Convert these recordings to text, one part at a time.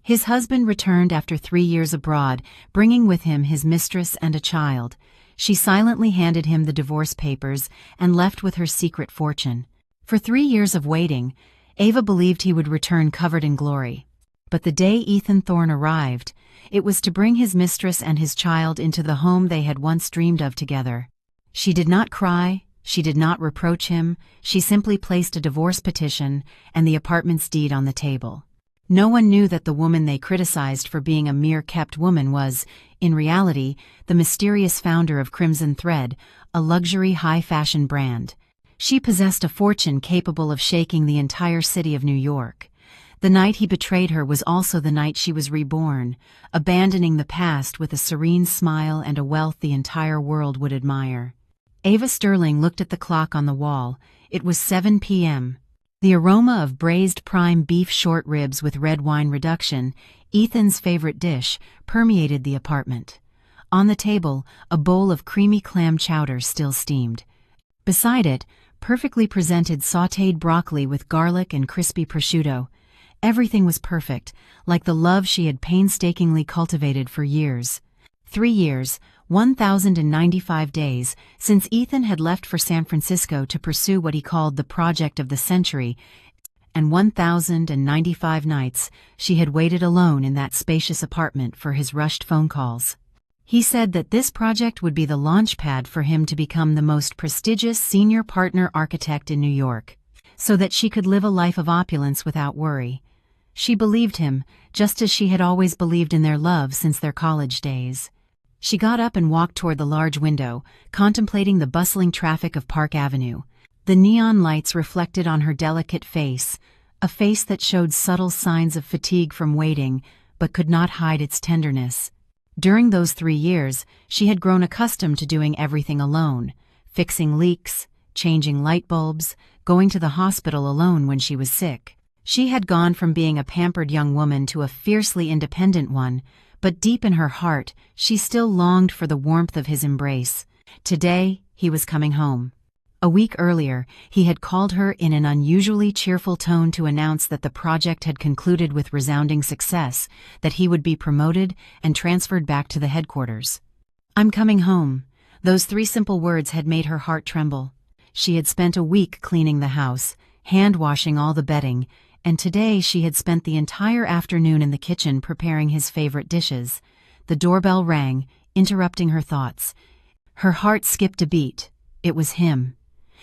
His husband returned after 3 years abroad, bringing with him his mistress and a child. She silently handed him the divorce papers and left with her secret fortune. For 3 years of waiting, Ava believed he would return covered in glory. But the day Ethan Thorne arrived, it was to bring his mistress and his child into the home they had once dreamed of together. She did not cry, she did not reproach him, she simply placed a divorce petition and the apartment's deed on the table. No one knew that the woman they criticized for being a mere kept woman was, in reality, the mysterious founder of Crimson Thread, a luxury high-fashion brand. She possessed a fortune capable of shaking the entire city of New York. The night he betrayed her was also the night she was reborn, abandoning the past with a serene smile and a wealth the entire world would admire. Ava Sterling looked at the clock on the wall. It was 7 p.m. The aroma of braised prime beef short ribs with red wine reduction, Ethan's favorite dish, permeated the apartment. On the table, a bowl of creamy clam chowder still steamed. Beside it, perfectly presented sautéed broccoli with garlic and crispy prosciutto. Everything was perfect, like the love she had painstakingly cultivated for years. 3 years, 1,095 days, since Ethan had left for San Francisco to pursue what he called the project of the century, and 1,095 nights she had waited alone in that spacious apartment for his rushed phone calls. He said that this project would be the launchpad for him to become the most prestigious senior partner architect in New York, so that she could live a life of opulence without worry. She believed him, just as she had always believed in their love since their college days. She got up and walked toward the large window, contemplating the bustling traffic of Park Avenue. The neon lights reflected on her delicate face, a face that showed subtle signs of fatigue from waiting, but could not hide its tenderness. During those 3 years, she had grown accustomed to doing everything alone, fixing leaks, changing light bulbs, going to the hospital alone when she was sick. She had gone from being a pampered young woman to a fiercely independent one, but deep in her heart, she still longed for the warmth of his embrace. Today, he was coming home. A week earlier, he had called her in an unusually cheerful tone to announce that the project had concluded with resounding success, that he would be promoted and transferred back to the headquarters. "I'm coming home." Those 3 simple words had made her heart tremble. She had spent a week cleaning the house, hand-washing all the bedding, and today she had spent the entire afternoon in the kitchen preparing his favorite dishes. The doorbell rang, interrupting her thoughts. Her heart skipped a beat. It was him.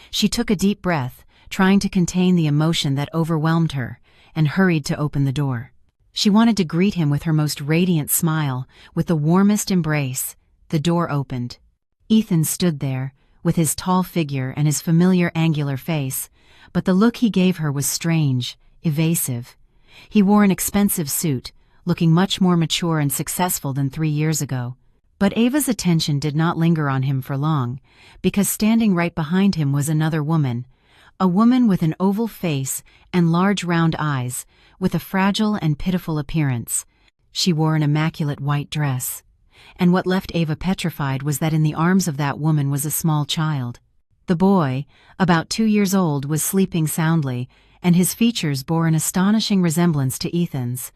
She took a deep breath, trying to contain the emotion that overwhelmed her, and hurried to open the door. She wanted to greet him with her most radiant smile, with the warmest embrace. The door opened. Ethan stood there, with his tall figure and his familiar angular face, but the look he gave her was strange, evasive. He wore an expensive suit, looking much more mature and successful than 3 years ago. But Ava's attention did not linger on him for long, because standing right behind him was another woman, a woman with an oval face and large round eyes, with a fragile and pitiful appearance. She wore an immaculate white dress. And what left Ava petrified was that in the arms of that woman was a small child. The boy, about 2 years old, was sleeping soundly, and his features bore an astonishing resemblance to Ethan's.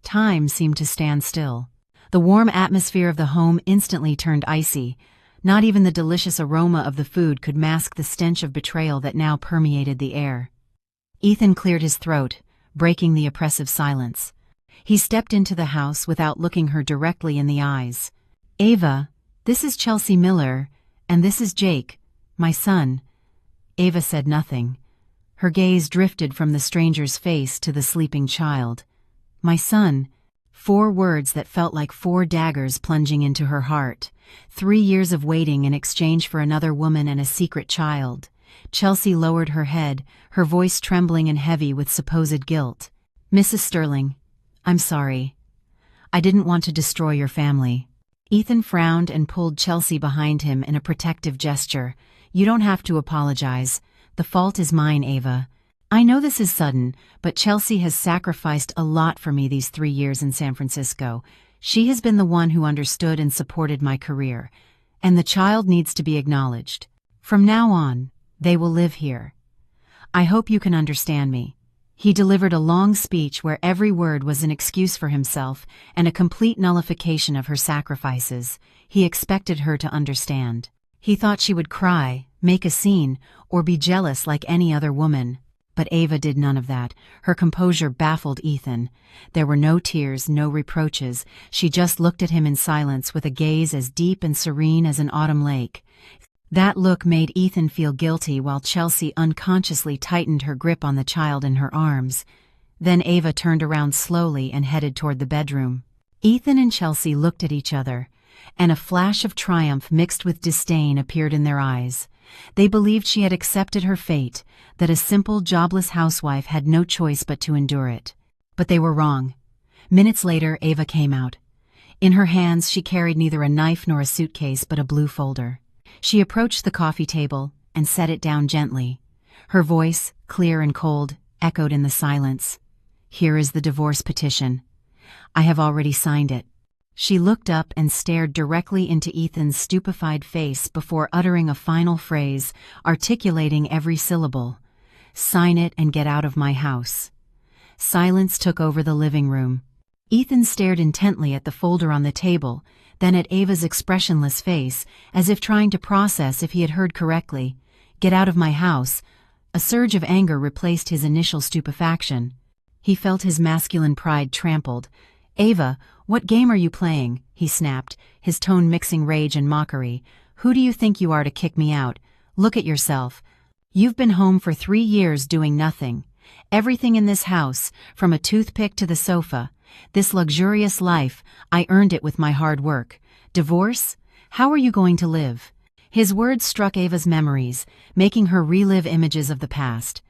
Time seemed to stand still. The warm atmosphere of the home instantly turned icy. Not even the delicious aroma of the food could mask the stench of betrayal that now permeated the air. Ethan cleared his throat, breaking the oppressive silence. He stepped into the house without looking her directly in the eyes. "Ava, this is Chelsea Miller, and this is Jake, my son." Ava said nothing. Her gaze drifted from the stranger's face to the sleeping child. "My son." 4 words that felt like 4 daggers plunging into her heart. 3 years of waiting in exchange for another woman and a secret child. Chelsea lowered her head, her voice trembling and heavy with supposed guilt. "Mrs. Sterling, I'm sorry. I didn't want to destroy your family." Ethan frowned and pulled Chelsea behind him in a protective gesture. "You don't have to apologize. The fault is mine, Ava. I know this is sudden, but Chelsea has sacrificed a lot for me these 3 years in San Francisco. She has been the one who understood and supported my career, and the child needs to be acknowledged. From now on, they will live here. I hope you can understand me." He delivered a long speech where every word was an excuse for himself and a complete nullification of her sacrifices. He expected her to understand. He thought she would cry, make a scene, or be jealous like any other woman. But Ava did none of that. Her composure baffled Ethan. There were no tears, no reproaches. She just looked at him in silence with a gaze as deep and serene as an autumn lake. That look made Ethan feel guilty while Chelsea unconsciously tightened her grip on the child in her arms. Then Ava turned around slowly and headed toward the bedroom. Ethan and Chelsea looked at each other, and a flash of triumph mixed with disdain appeared in their eyes. They believed she had accepted her fate, that a simple, jobless housewife had no choice but to endure it. But they were wrong. Minutes later, Ava came out. In her hands she carried neither a knife nor a suitcase but a blue folder. She approached the coffee table and set it down gently. Her voice, clear and cold, echoed in the silence. "Here is the divorce petition. I have already signed it." She looked up and stared directly into Ethan's stupefied face before uttering a final phrase, articulating every syllable. "Sign it and get out of my house." Silence took over the living room. Ethan stared intently at the folder on the table, then at Ava's expressionless face, as if trying to process if he had heard correctly. "Get out of my house." A surge of anger replaced his initial stupefaction. He felt his masculine pride trampled. "Ava, what game are you playing?" he snapped, his tone mixing rage and mockery. "Who do you think you are to kick me out? Look at yourself. You've been home for 3 years doing nothing. Everything in this house, from a toothpick to the sofa. This luxurious life, I earned it with my hard work. Divorce? How are you going to live?" His words struck Ava's memories, making her relive images of the past.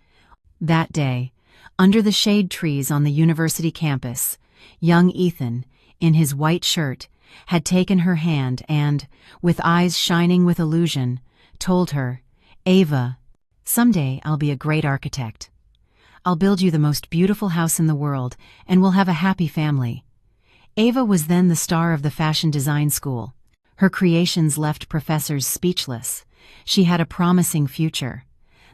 That day, under the shade trees on the university campus, young Ethan, in his white shirt, had taken her hand and, with eyes shining with illusion, told her, "Ava, someday I'll be a great architect. I'll build you the most beautiful house in the world, and we'll have a happy family." Ava was then the star of the fashion design school. Her creations left professors speechless. She had a promising future.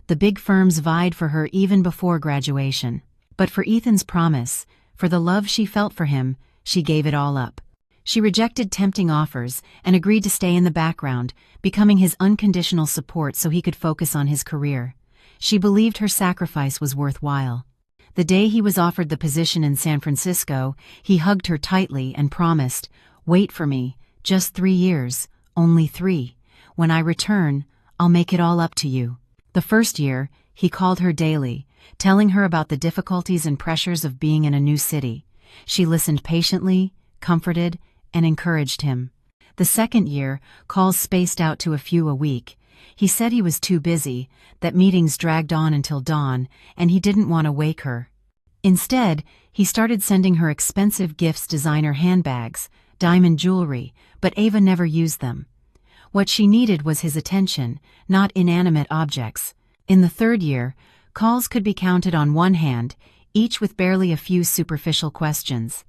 The big firms vied for her even before graduation. But for Ethan's promise, for the love she felt for him, she gave it all up. She rejected tempting offers and agreed to stay in the background, becoming his unconditional support so he could focus on his career. She believed her sacrifice was worthwhile. The day he was offered the position in San Francisco, he hugged her tightly and promised, "Wait for me, just 3 years, only 3. When I return, I'll make it all up to you." The first year, he called her daily, telling her about the difficulties and pressures of being in a new city. She listened patiently, comforted, and encouraged him. The second year, calls spaced out to a few a week. He said he was too busy, that meetings dragged on until dawn, and he didn't want to wake her. Instead, he started sending her expensive gifts, designer handbags, diamond jewelry, but Ava never used them. What she needed was his attention, not inanimate objects. In the third year, calls could be counted on one hand, each with barely a few superficial questions.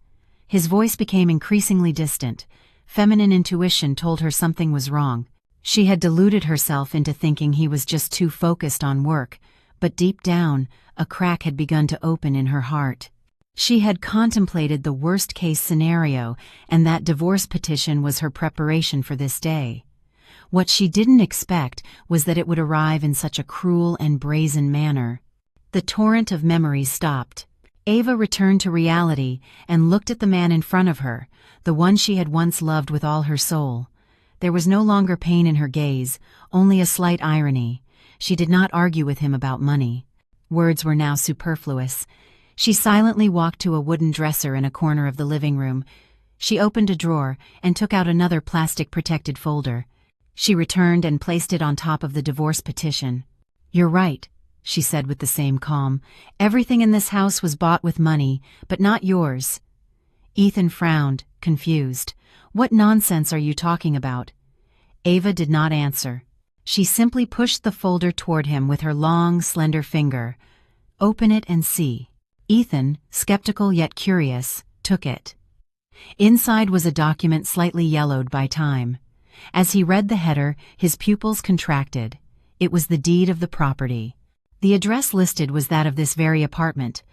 His voice became increasingly distant. Feminine intuition told her something was wrong. She had deluded herself into thinking he was just too focused on work, but deep down, a crack had begun to open in her heart. She had contemplated the worst-case scenario, and that divorce petition was her preparation for this day. What she didn't expect was that it would arrive in such a cruel and brazen manner. The torrent of memories stopped. Ava returned to reality and looked at the man in front of her, the one she had once loved with all her soul. There was no longer pain in her gaze, only a slight irony. She did not argue with him about money. Words were now superfluous. She silently walked to a wooden dresser in a corner of the living room. She opened a drawer and took out another plastic-protected folder. She returned and placed it on top of the divorce petition. "You're right," she said with the same calm. "Everything in this house was bought with money, but not yours." Ethan frowned, confused. "What nonsense are you talking about?" Ava did not answer. She simply pushed the folder toward him with her long, slender finger. "Open it and see." Ethan, skeptical yet curious, took it. Inside was a document slightly yellowed by time. As he read the header, his pupils contracted. It was the deed of the property. The address listed was that of this very apartment,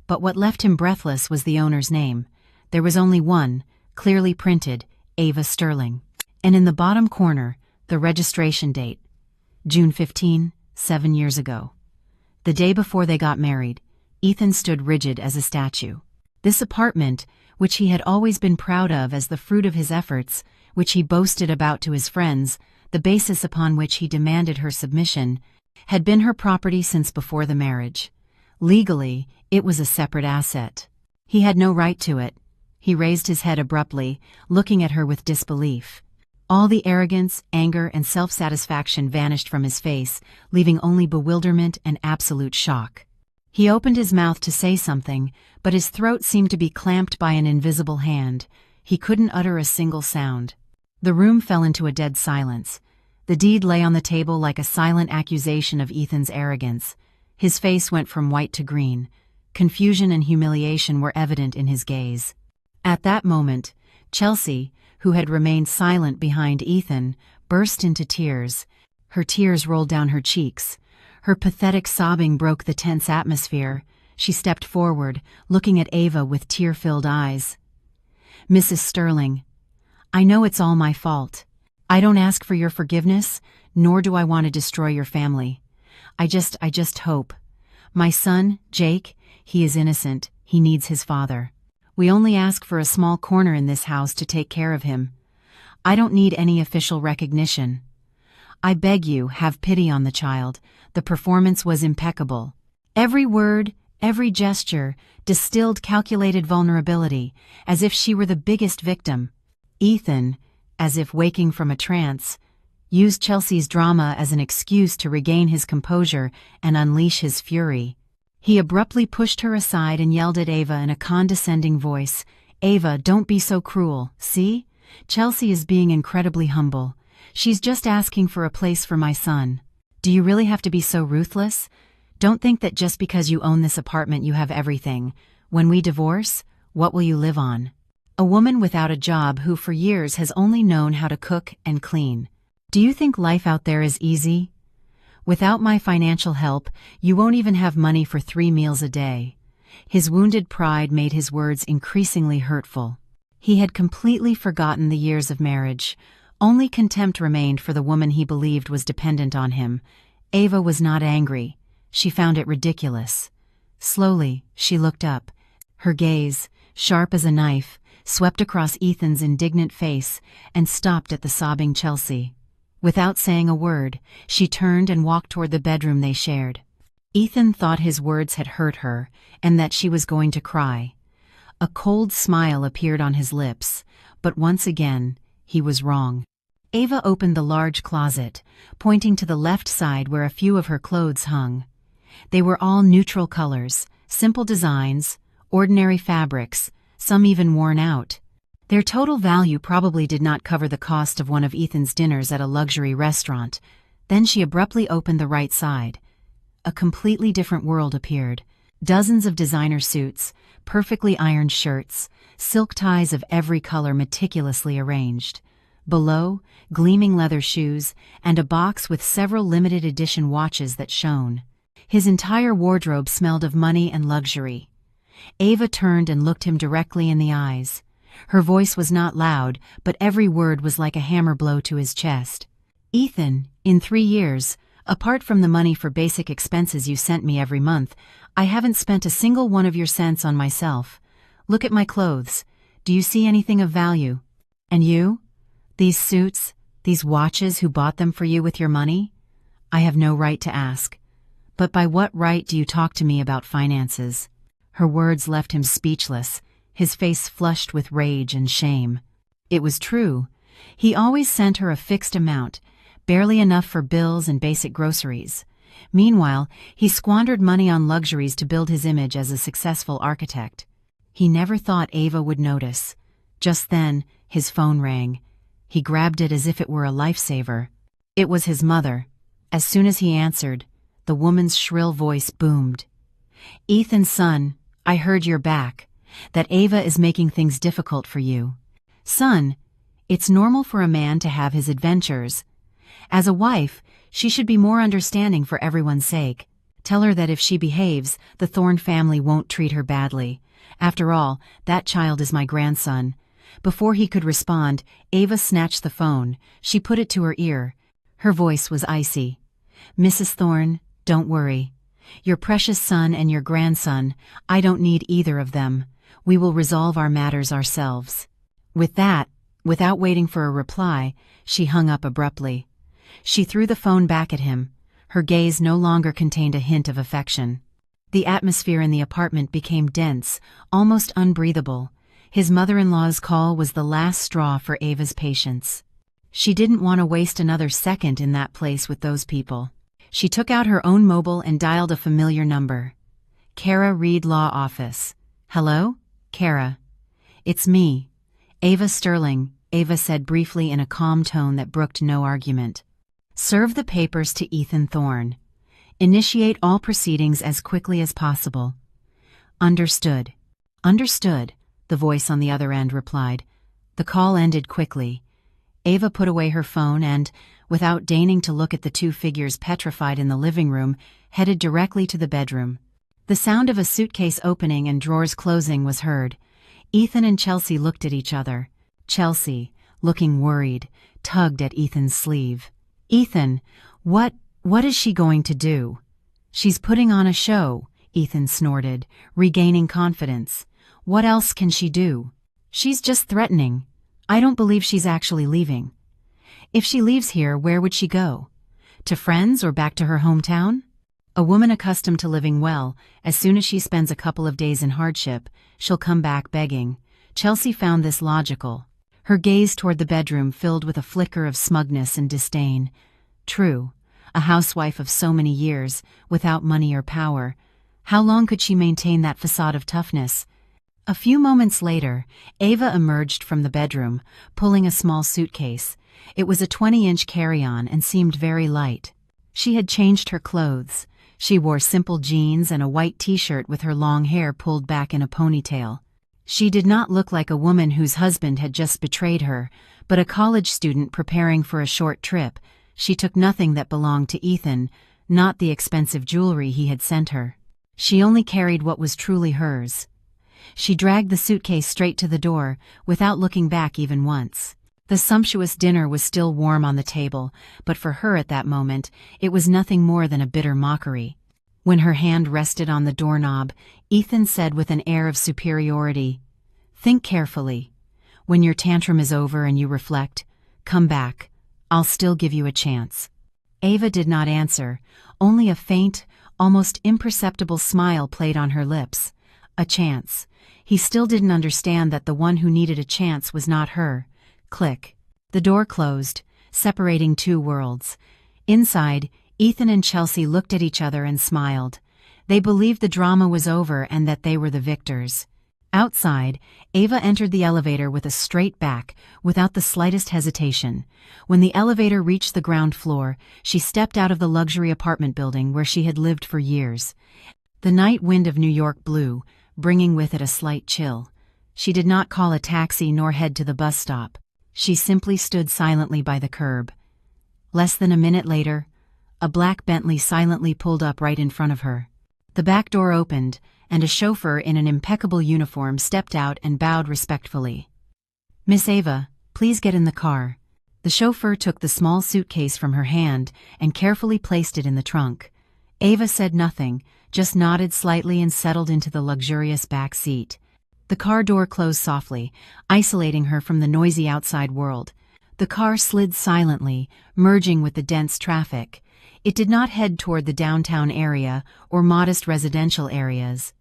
but what left him breathless was the owner's name. There was only one, clearly printed, Ava Sterling. And in the bottom corner, the registration date, June 15, 7 years ago. The day before they got married, Ethan stood rigid as a statue. This apartment, which he had always been proud of as the fruit of his efforts, which he boasted about to his friends, the basis upon which he demanded her submission, had been her property since before the marriage. Legally, it was a separate asset. He had no right to it. He raised his head abruptly, looking at her with disbelief. All the arrogance, anger, and self-satisfaction vanished from his face, leaving only bewilderment and absolute shock. He opened his mouth to say something, but his throat seemed to be clamped by an invisible hand. He couldn't utter a single sound. The room fell into a dead silence. The deed lay on the table like a silent accusation of Ethan's arrogance. His face went from white to green. Confusion and humiliation were evident in his gaze. At that moment, Chelsea, who had remained silent behind Ethan, burst into tears. Her tears rolled down her cheeks. Her pathetic sobbing broke the tense atmosphere. She stepped forward, looking at Ava with tear-filled eyes. "Mrs. Sterling, I know it's all my fault. I don't ask for your forgiveness, nor do I want to destroy your family. I just hope. My son, Jake, he is innocent. He needs his father. We only ask for a small corner in this house to take care of him. I don't need any official recognition. I beg you, have pity on the child. The performance was impeccable. Every word, every gesture, distilled calculated vulnerability, as if she were the biggest victim." Ethan, as if waking from a trance, used Chelsea's drama as an excuse to regain his composure and unleash his fury. He abruptly pushed her aside and yelled at Ava in a condescending voice, "Ava, don't be so cruel. See? Chelsea is being incredibly humble. She's just asking for a place for my son. Do you really have to be so ruthless? Don't think that just because you own this apartment you have everything. When we divorce, what will you live on? A woman without a job who for years has only known how to cook and clean. Do you think life out there is easy? Without my financial help, you won't even have money for 3 meals a day." His wounded pride made his words increasingly hurtful. He had completely forgotten the years of marriage. Only contempt remained for the woman he believed was dependent on him. Ava was not angry. She found it ridiculous. Slowly, she looked up. Her gaze, sharp as a knife, swept across Ethan's indignant face and stopped at the sobbing Chelsea. Without saying a word, she turned and walked toward the bedroom they shared. Ethan thought his words had hurt her and that she was going to cry. A cold smile appeared on his lips, but once again, he was wrong. Ava opened the large closet, pointing to the left side where a few of her clothes hung. They were all neutral colors, simple designs, ordinary fabrics, some even worn out. Their total value probably did not cover the cost of one of Ethan's dinners at a luxury restaurant. Then she abruptly opened the right side. A completely different world appeared. Dozens of designer suits, perfectly ironed shirts, silk ties of every color meticulously arranged. Below, gleaming leather shoes, and a box with several limited edition watches that shone. His entire wardrobe smelled of money and luxury. Ava turned and looked him directly in the eyes. Her voice was not loud, but every word was like a hammer blow to his chest. "Ethan, in 3 years, apart from the money for basic expenses you sent me every month, I haven't spent a single one of your cents on myself. Look at my clothes. Do you see anything of value? And you? These suits, these watches, who bought them for you with your money? I have no right to ask. But by what right do you talk to me about finances?" Her words left him speechless, his face flushed with rage and shame. It was true. He always sent her a fixed amount, barely enough for bills and basic groceries. Meanwhile, he squandered money on luxuries to build his image as a successful architect. He never thought Ava would notice. Just then, his phone rang. He grabbed it as if it were a lifesaver. It was his mother. As soon as he answered, the woman's shrill voice boomed. "Ethan, son, I heard you're back. That Ava is making things difficult for you. Son, it's normal for a man to have his adventures. As a wife, she should be more understanding for everyone's sake. Tell her that if she behaves, the Thorne family won't treat her badly. After all, that child is my grandson." Before he could respond, Ava snatched the phone. She put it to her ear. Her voice was icy. "Mrs. Thorne, don't worry. Your precious son and your grandson, I don't need either of them. We will resolve our matters ourselves." With that, without waiting for a reply, she hung up abruptly. She threw the phone back at him. Her gaze no longer contained a hint of affection. The atmosphere in the apartment became dense, almost unbreathable. His mother-in-law's call was the last straw for Ava's patience. She didn't want to waste another second in that place with those people. She took out her own mobile and dialed a familiar number. "Kara Reed Law Office." "Hello? Kara." "It's me. Ava Sterling," Ava said briefly in a calm tone that brooked no argument. "Serve the papers to Ethan Thorne. Initiate all proceedings as quickly as possible." "Understood." "Understood," the voice on the other end replied. The call ended quickly. Ava put away her phone and, without deigning to look at the two figures petrified in the living room, headed directly to the bedroom. The sound of a suitcase opening and drawers closing was heard. Ethan and Chelsea looked at each other. Chelsea, looking worried, tugged at Ethan's sleeve. "Ethan, what is she going to do?" "She's putting on a show," Ethan snorted, regaining confidence. "What else can she do? She's just threatening. I don't believe she's actually leaving." "If she leaves here, where would she go? To friends or back to her hometown?" "A woman accustomed to living well, as soon as she spends a couple of days in hardship, she'll come back begging." Chelsea found this logical. Her gaze toward the bedroom filled with a flicker of smugness and disdain. True, a housewife of so many years, without money or power. How long could she maintain that facade of toughness? A few moments later, Ava emerged from the bedroom, pulling a small suitcase. It was a 20-inch carry-on and seemed very light. She had changed her clothes. She wore simple jeans and a white t-shirt with her long hair pulled back in a ponytail. She did not look like a woman whose husband had just betrayed her, but a college student preparing for a short trip. She took nothing that belonged to Ethan, not the expensive jewelry he had sent her. She only carried what was truly hers. She dragged the suitcase straight to the door, without looking back even once. The sumptuous dinner was still warm on the table, but for her at that moment, it was nothing more than a bitter mockery. When her hand rested on the doorknob, Ethan said with an air of superiority, "Think carefully. When your tantrum is over and you reflect, come back. I'll still give you a chance." Ava did not answer. Only a faint, almost imperceptible smile played on her lips. A chance. He still didn't understand that the one who needed a chance was not her. Click. The door closed, separating two worlds. Inside, Ethan and Chelsea looked at each other and smiled. They believed the drama was over and that they were the victors. Outside, Ava entered the elevator with a straight back, without the slightest hesitation. When the elevator reached the ground floor, she stepped out of the luxury apartment building where she had lived for years. The night wind of New York blew, bringing with it a slight chill. She did not call a taxi nor head to the bus stop. She simply stood silently by the curb. Less than a minute later, a black Bentley silently pulled up right in front of her. The back door opened, and a chauffeur in an impeccable uniform stepped out and bowed respectfully. "Miss Ava, please get in the car." The chauffeur took the small suitcase from her hand and carefully placed it in the trunk. Ava said nothing, just nodded slightly and settled into the luxurious back seat. The car door closed softly, isolating her from the noisy outside world. The car slid silently, merging with the dense traffic. It did not head toward the downtown area or modest residential areas.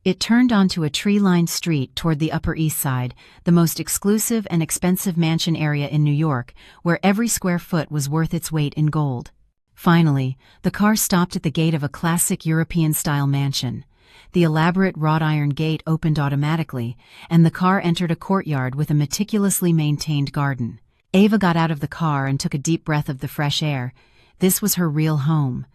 It turned onto a tree-lined street toward the Upper East Side, the most exclusive and expensive mansion area in New York, where every square foot was worth its weight in gold. Finally, the car stopped at the gate of a classic European-style mansion. The elaborate wrought iron gate opened automatically, and the car entered a courtyard with a meticulously maintained garden. Ava got out of the car and took a deep breath of the fresh air. This was her real home.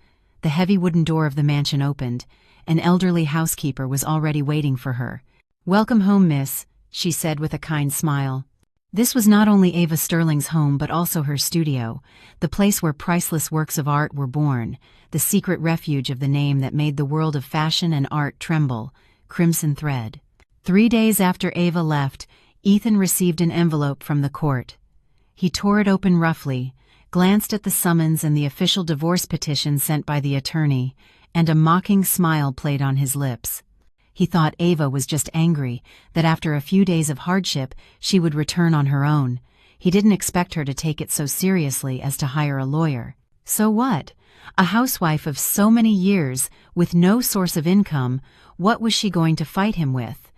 The heavy wooden door of the mansion opened. An elderly housekeeper was already waiting for her. "Welcome home, miss," she said with a kind smile. This was not only Ava Sterling's home but also her studio, the place where priceless works of art were born, the secret refuge of the name that made the world of fashion and art tremble, Crimson Thread. 3 days after Ava left, Ethan received an envelope from the court. He tore it open roughly, glanced at the summons and the official divorce petition sent by the attorney, and a mocking smile played on his lips. He thought Ava was just angry, that after a few days of hardship, she would return on her own. He didn't expect her to take it so seriously as to hire a lawyer. So what? A housewife of so many years, with no source of income, what was she going to fight him with?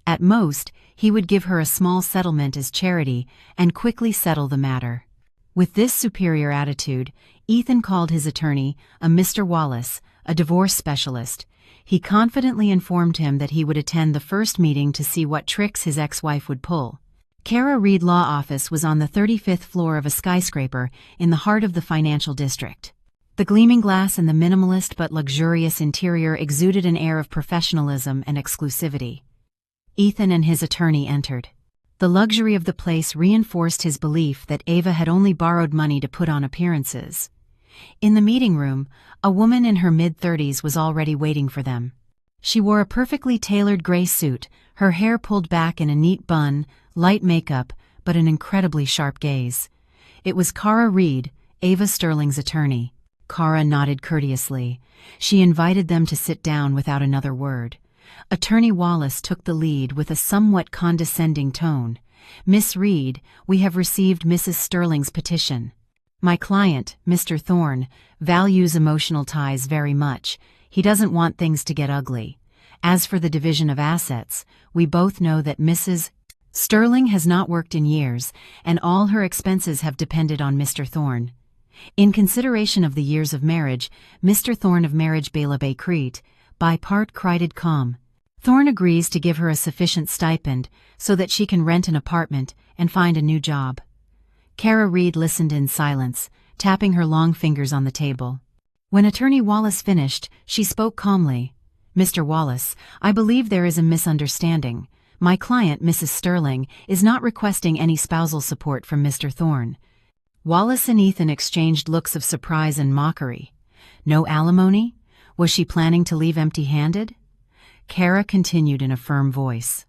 At most, he would give her a small settlement as charity and quickly settle the matter. With this superior attitude, Ethan called his attorney, a Mr. Wallace, a divorce specialist. He confidently informed him that he would attend the first meeting to see what tricks his ex-wife would pull. Kara Reed Law Office was on the 35th floor of a skyscraper in the heart of the financial district. The gleaming glass and the minimalist but luxurious interior exuded an air of professionalism and exclusivity. Ethan and his attorney entered. The luxury of the place reinforced his belief that Ava had only borrowed money to put on appearances. In the meeting room, a woman in her mid-30s was already waiting for them. She wore a perfectly tailored gray suit, her hair pulled back in a neat bun, light makeup, but an incredibly sharp gaze. It was Kara Reed, Ava Sterling's attorney. Kara nodded courteously. She invited them to sit down without another word. Attorney Wallace took the lead with a somewhat condescending tone. "Miss Reed, we have received Mrs. Sterling's petition. My client, Mr. Thorne, values emotional ties very much. He doesn't want things to get ugly. As for the division of assets, we both know that Mrs. Sterling has not worked in years, and all her expenses have depended on Mr. Thorne. In consideration of the years of marriage, Mr. Thorne of Marriage Bela Bay Crete, by part cried calm. Thorne agrees to give her a sufficient stipend so that she can rent an apartment and find a new job." Kara Reed listened in silence, tapping her long fingers on the table. When Attorney Wallace finished, she spoke calmly. "Mr. Wallace, I believe there is a misunderstanding. My client, Mrs. Sterling, is not requesting any spousal support from Mr. Thorne." Wallace and Ethan exchanged looks of surprise and mockery. No alimony? Was she planning to leave empty-handed? Kara continued in a firm voice.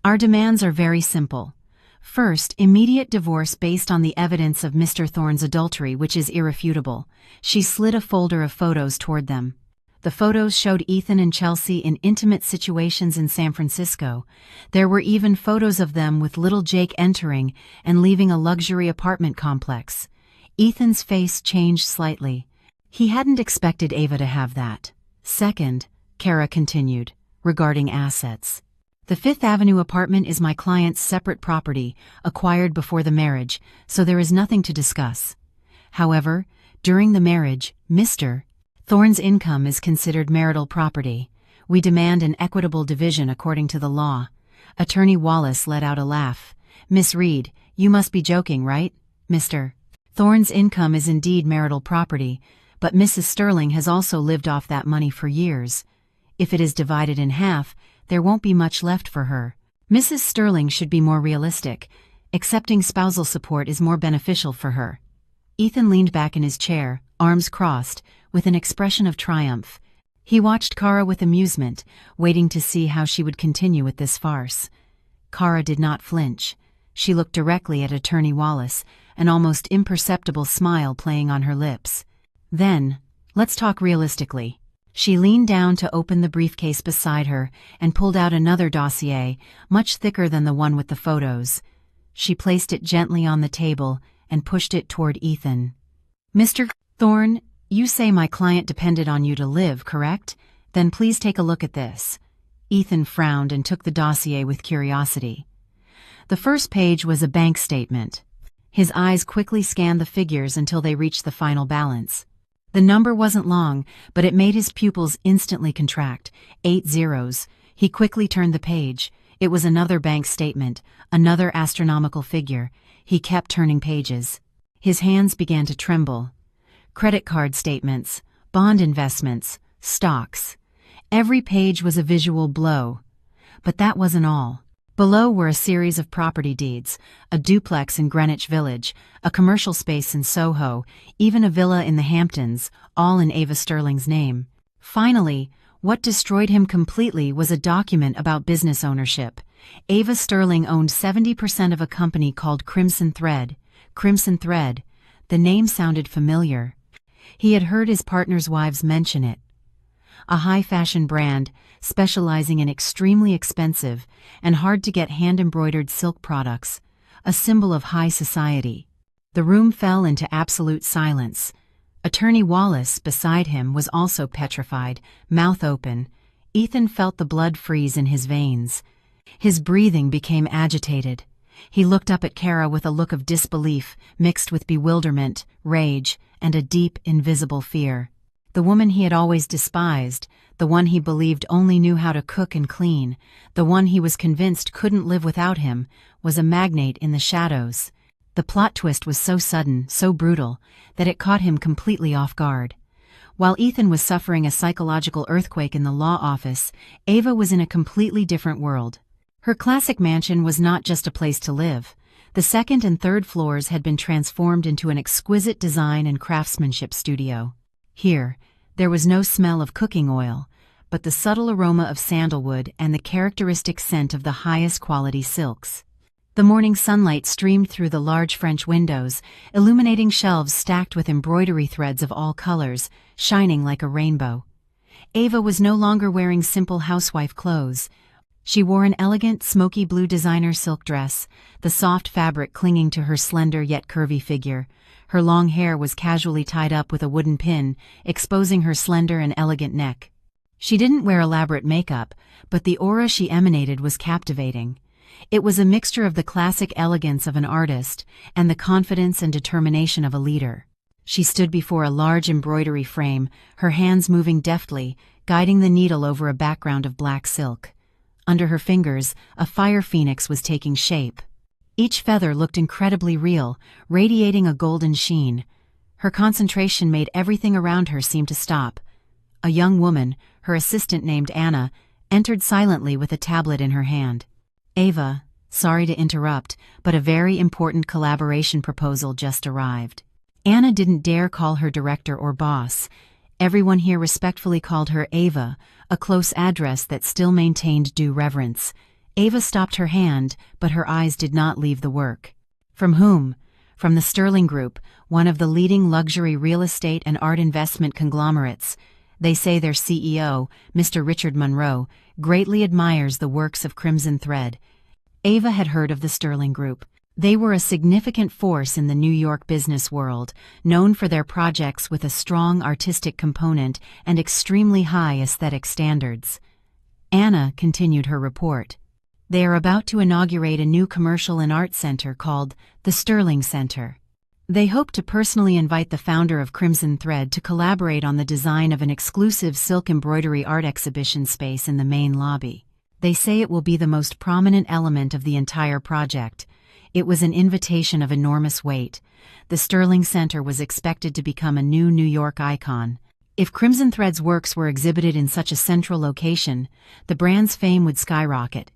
"Our demands are very simple. First, immediate divorce based on the evidence of Mr. Thorne's adultery, which is irrefutable." She slid a folder of photos toward them. The photos showed Ethan and Chelsea in intimate situations in San Francisco. There were even photos of them with little Jake entering and leaving a luxury apartment complex. Ethan's face changed slightly. He hadn't expected Ava to have that. "Second," Kara continued, regarding assets. "The Fifth Avenue apartment is my client's separate property, acquired before the marriage, so there is nothing to discuss. However, during the marriage, Mr. Thorne's income is considered marital property. We demand an equitable division according to the law." Attorney Wallace let out a laugh. "Miss Reed, you must be joking, right? Mr. Thorne's income is indeed marital property, but Mrs. Sterling has also lived off that money for years. If it is divided in half, there won't be much left for her. Mrs. Sterling should be more realistic. Accepting spousal support is more beneficial for her." Ethan leaned back in his chair, arms crossed, with an expression of triumph. He watched Kara with amusement, waiting to see how she would continue with this farce. Kara did not flinch. She looked directly at Attorney Wallace, an almost imperceptible smile playing on her lips. "Then, let's talk realistically." She leaned down to open the briefcase beside her and pulled out another dossier, much thicker than the one with the photos. She placed it gently on the table and pushed it toward Ethan. "Mr. Thorne, you say my client depended on you to live, correct? Then please take a look at this." Ethan frowned and took the dossier with curiosity. The first page was a bank statement. His eyes quickly scanned the figures until they reached the final balance. The number wasn't long, but it made his pupils instantly contract. 8 zeros. He quickly turned the page. It was another bank statement, another astronomical figure. He kept turning pages. His hands began to tremble. Credit card statements, bond investments, stocks. Every page was a visual blow. But that wasn't all. Below were a series of property deeds, a duplex in Greenwich Village, a commercial space in Soho, even a villa in the Hamptons, all in Ava Sterling's name. Finally, what destroyed him completely was a document about business ownership. Ava Sterling owned 70% of a company called Crimson Thread. Crimson Thread. The name sounded familiar. He had heard his partner's wives mention it. A high-fashion brand, specializing in extremely expensive and hard-to-get hand-embroidered silk products, a symbol of high society. The room fell into absolute silence. Attorney Wallace, beside him, was also petrified, mouth open. Ethan felt the blood freeze in his veins. His breathing became agitated. He looked up at Kara with a look of disbelief, mixed with bewilderment, rage, and a deep, invisible fear. The woman he had always despised, the one he believed only knew how to cook and clean, the one he was convinced couldn't live without him, was a magnate in the shadows. The plot twist was so sudden, so brutal, that it caught him completely off guard. While Ethan was suffering a psychological earthquake in the law office, Ava was in a completely different world. Her classic mansion was not just a place to live. The second and third floors had been transformed into an exquisite design and craftsmanship studio. Here, there was no smell of cooking oil, but the subtle aroma of sandalwood and the characteristic scent of the highest quality silks. The morning sunlight streamed through the large French windows, illuminating shelves stacked with embroidery threads of all colors, shining like a rainbow. Ava was no longer wearing simple housewife clothes. She wore an elegant, smoky blue designer silk dress, the soft fabric clinging to her slender yet curvy figure. Her long hair was casually tied up with a wooden pin, exposing her slender and elegant neck. She didn't wear elaborate makeup, but the aura she emanated was captivating. It was a mixture of the classic elegance of an artist and the confidence and determination of a leader. She stood before a large embroidery frame, her hands moving deftly, guiding the needle over a background of black silk. Under her fingers, a fire phoenix was taking shape. Each feather looked incredibly real, radiating a golden sheen. Her concentration made everything around her seem to stop. A young woman, her assistant named Anna, entered silently with a tablet in her hand. "Ava, sorry to interrupt, but a very important collaboration proposal just arrived." Anna didn't dare call her director or boss. Everyone here respectfully called her Ava, a close address that still maintained due reverence. Ava stopped her hand, but her eyes did not leave the work. "From whom?" "From the Sterling Group, one of the leading luxury real estate and art investment conglomerates. They say their CEO, Mr. Richard Monroe, greatly admires the works of Crimson Thread." Ava had heard of the Sterling Group. They were a significant force in the New York business world, known for their projects with a strong artistic component and extremely high aesthetic standards. Anna continued her report. "They are about to inaugurate a new commercial and art center called the Sterling Center. They hope to personally invite the founder of Crimson Thread to collaborate on the design of an exclusive silk embroidery art exhibition space in the main lobby. They say it will be the most prominent element of the entire project." It was an invitation of enormous weight. The Sterling Center was expected to become a new New York icon. If Crimson Thread's works were exhibited in such a central location, the brand's fame would skyrocket.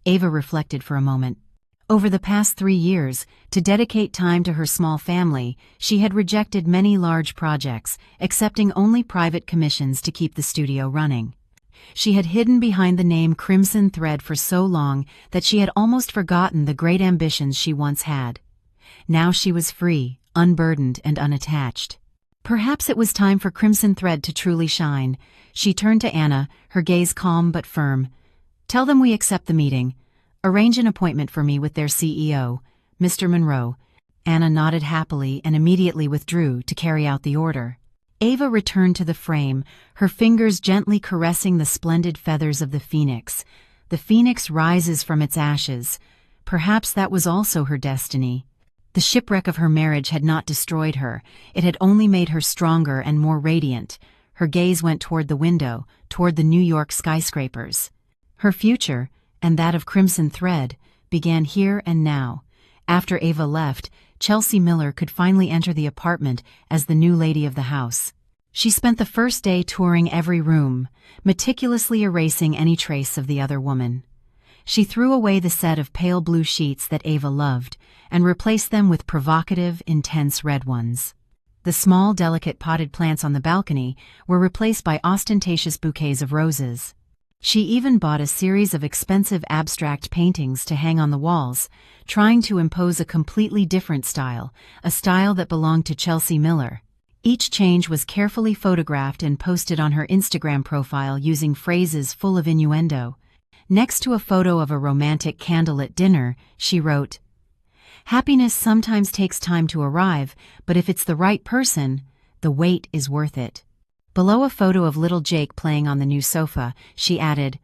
Ava reflected for a moment. Over the past 3 years, to dedicate time to her small family, she had rejected many large projects, accepting only private commissions to keep the studio running. She had hidden behind the name Crimson Thread for so long that she had almost forgotten the great ambitions she once had. Now she was free, unburdened, and unattached. Perhaps it was time for Crimson Thread to truly shine. She turned to Anna, her gaze calm but firm. "Tell them we accept the meeting. Arrange an appointment for me with their CEO, Mr. Monroe." Anna nodded happily and immediately withdrew to carry out the order. Ava returned to the frame, her fingers gently caressing the splendid feathers of the phoenix. The phoenix rises from its ashes. Perhaps that was also her destiny. The shipwreck of her marriage had not destroyed her. It had only made her stronger and more radiant. Her gaze went toward the window, toward the New York skyscrapers. Her future, and that of Crimson Thread, began here and now. After Ava left, Chelsea Miller could finally enter the apartment as the new lady of the house. She spent the first day touring every room, meticulously erasing any trace of the other woman. She threw away the set of pale blue sheets that Ava loved and replaced them with provocative, intense red ones. The small, delicate potted plants on the balcony were replaced by ostentatious bouquets of roses. She even bought a series of expensive abstract paintings to hang on the walls, trying to impose a completely different style, a style that belonged to Chelsea Miller. Each change was carefully photographed and posted on her Instagram profile using phrases full of innuendo. Next to a photo of a romantic candlelit dinner, she wrote, "Happiness sometimes takes time to arrive, but if it's the right person, the wait is worth it." Below a photo of little Jake playing on the new sofa, she added,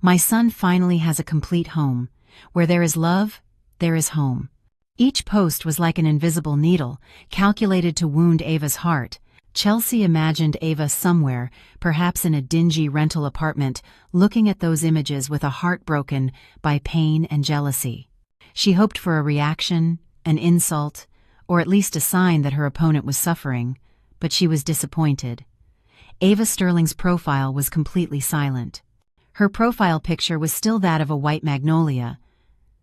"My son finally has a complete home. Where there is love, there is home." Each post was like an invisible needle, calculated to wound Ava's heart. Chelsea imagined Ava somewhere, perhaps in a dingy rental apartment, looking at those images with a heart broken by pain and jealousy. She hoped for a reaction, an insult, or at least a sign that her opponent was suffering, but she was disappointed. Ava Sterling's profile was completely silent. Her profile picture was still that of a white magnolia.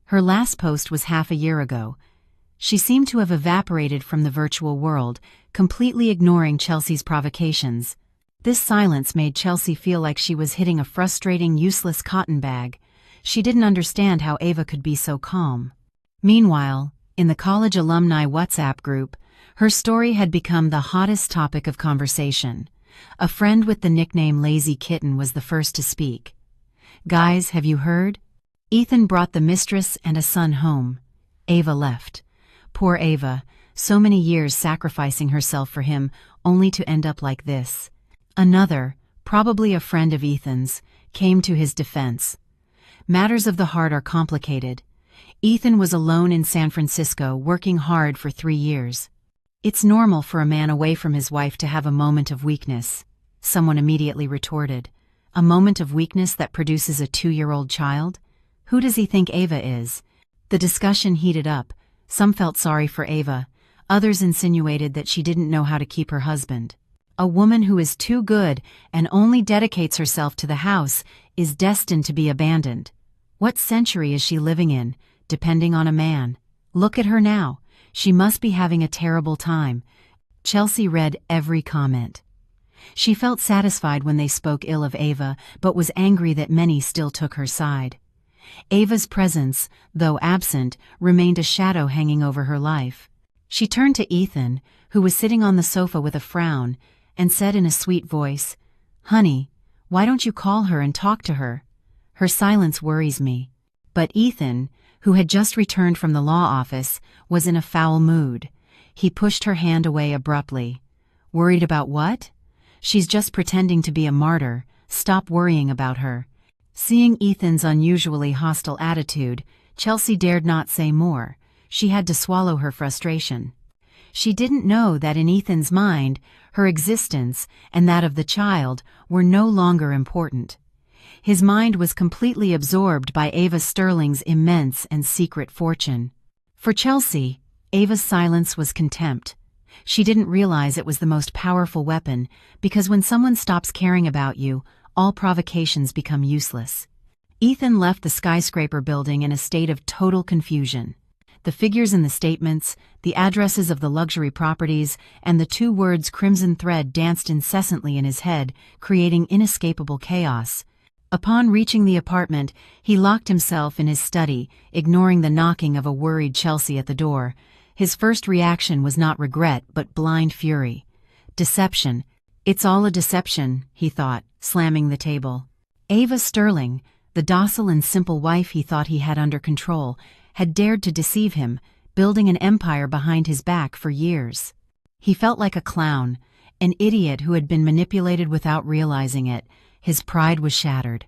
Her last post was half a year ago. She seemed to have evaporated from the virtual world, completely ignoring Chelsea's provocations. This silence made Chelsea feel like she was hitting a frustrating, useless cotton bag. She didn't understand how Ava could be so calm. Meanwhile, in the college alumni WhatsApp group, her story had become the hottest topic of conversation. A friend with the nickname Lazy Kitten was the first to speak. "Guys, have you heard? Ethan brought the mistress and a son home. Ava left. Poor Ava, so many years sacrificing herself for him, only to end up like this." Another, probably a friend of Ethan's, came to his defense. "Matters of the heart are complicated. Ethan was alone in San Francisco, working hard for 3 years. It's normal for a man away from his wife to have a moment of weakness," someone immediately retorted. "A moment of weakness that produces a 2-year-old child? Who does he think Ava is?" The discussion heated up. Some felt sorry for Ava. Others insinuated that she didn't know how to keep her husband. A woman who is too good and only dedicates herself to the house is destined to be abandoned. What century is she living in, depending on a man? Look at her now. She must be having a terrible time. Chelsea read every comment. She felt satisfied when they spoke ill of Ava, but was angry that many still took her side. Ava's presence, though absent, remained a shadow hanging over her life. She turned to Ethan, who was sitting on the sofa with a frown, and said in a sweet voice, "Honey, why don't you call her and talk to her? Her silence worries me." But Ethan, who had just returned from the law office, was in a foul mood. He pushed her hand away abruptly. "Worried about what? She's just pretending to be a martyr. Stop worrying about her." Seeing Ethan's unusually hostile attitude, Chelsea dared not say more. She had to swallow her frustration. She didn't know that in Ethan's mind, her existence and that of the child were no longer important. His mind was completely absorbed by Ava Sterling's immense and secret fortune. For Chelsea, Ava's silence was contempt. She didn't realize it was the most powerful weapon, because when someone stops caring about you, all provocations become useless. Ethan left the skyscraper building in a state of total confusion. The figures in the statements, the addresses of the luxury properties, and the 2 words "crimson thread" danced incessantly in his head, creating inescapable chaos. Upon reaching the apartment, he locked himself in his study, ignoring the knocking of a worried Chelsea at the door. His first reaction was not regret, but blind fury. Deception. "It's all a deception," he thought, slamming the table. Ava Sterling, the docile and simple wife he thought he had under control, had dared to deceive him, building an empire behind his back for years. He felt like a clown, an idiot who had been manipulated without realizing it. His pride was shattered.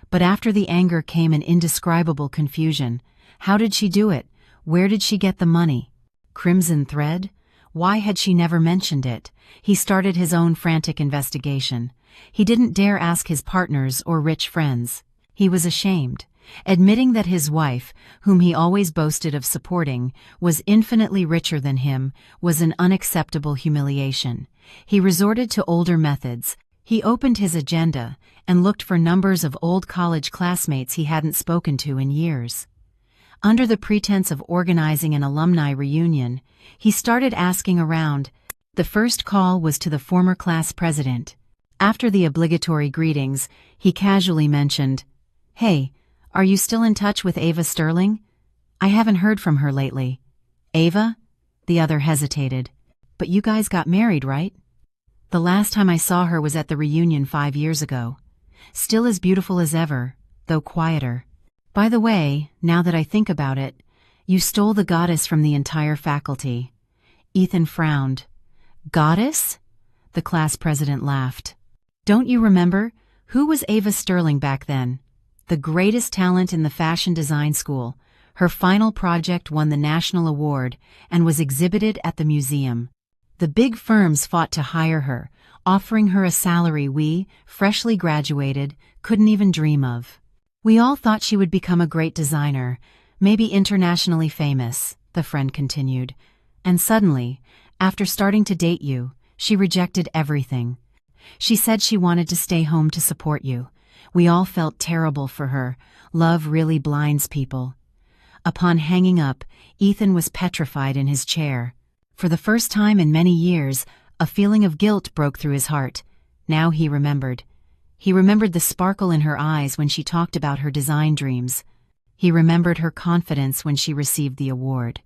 But after the anger came an indescribable confusion. How did she do it? Where did she get the money? Crimson thread? Why had she never mentioned it? He started his own frantic investigation. He didn't dare ask his partners or rich friends. He was ashamed. Admitting that his wife, whom he always boasted of supporting, was infinitely richer than him was an unacceptable humiliation. He resorted to older methods. He opened his agenda and looked for numbers of old college classmates he hadn't spoken to in years. Under the pretense of organizing an alumni reunion, he started asking around. The first call was to the former class president. After the obligatory greetings, he casually mentioned, "Hey, are you still in touch with Ava Sterling? I haven't heard from her lately." "Ava?" The other hesitated. "But you guys got married, right?" "The last time I saw her was at the reunion 5 years ago. Still as beautiful as ever, though quieter. By the way, now that I think about it, you stole the goddess from the entire faculty." Ethan frowned. "Goddess?" The class president laughed. "Don't you remember? Who was Ava Sterling back then? The greatest talent in the fashion design school. Her final project won the national award and was exhibited at the museum. The big firms fought to hire her, offering her a salary we, freshly graduated, couldn't even dream of. We all thought she would become a great designer, maybe internationally famous," the friend continued. "And suddenly, after starting to date you, she rejected everything. She said she wanted to stay home to support you. We all felt terrible for her. Love really blinds people." Upon hanging up, Ethan was petrified in his chair. For the first time in many years, a feeling of guilt broke through his heart. Now he remembered. He remembered the sparkle in her eyes when she talked about her design dreams. He remembered her confidence when she received the award.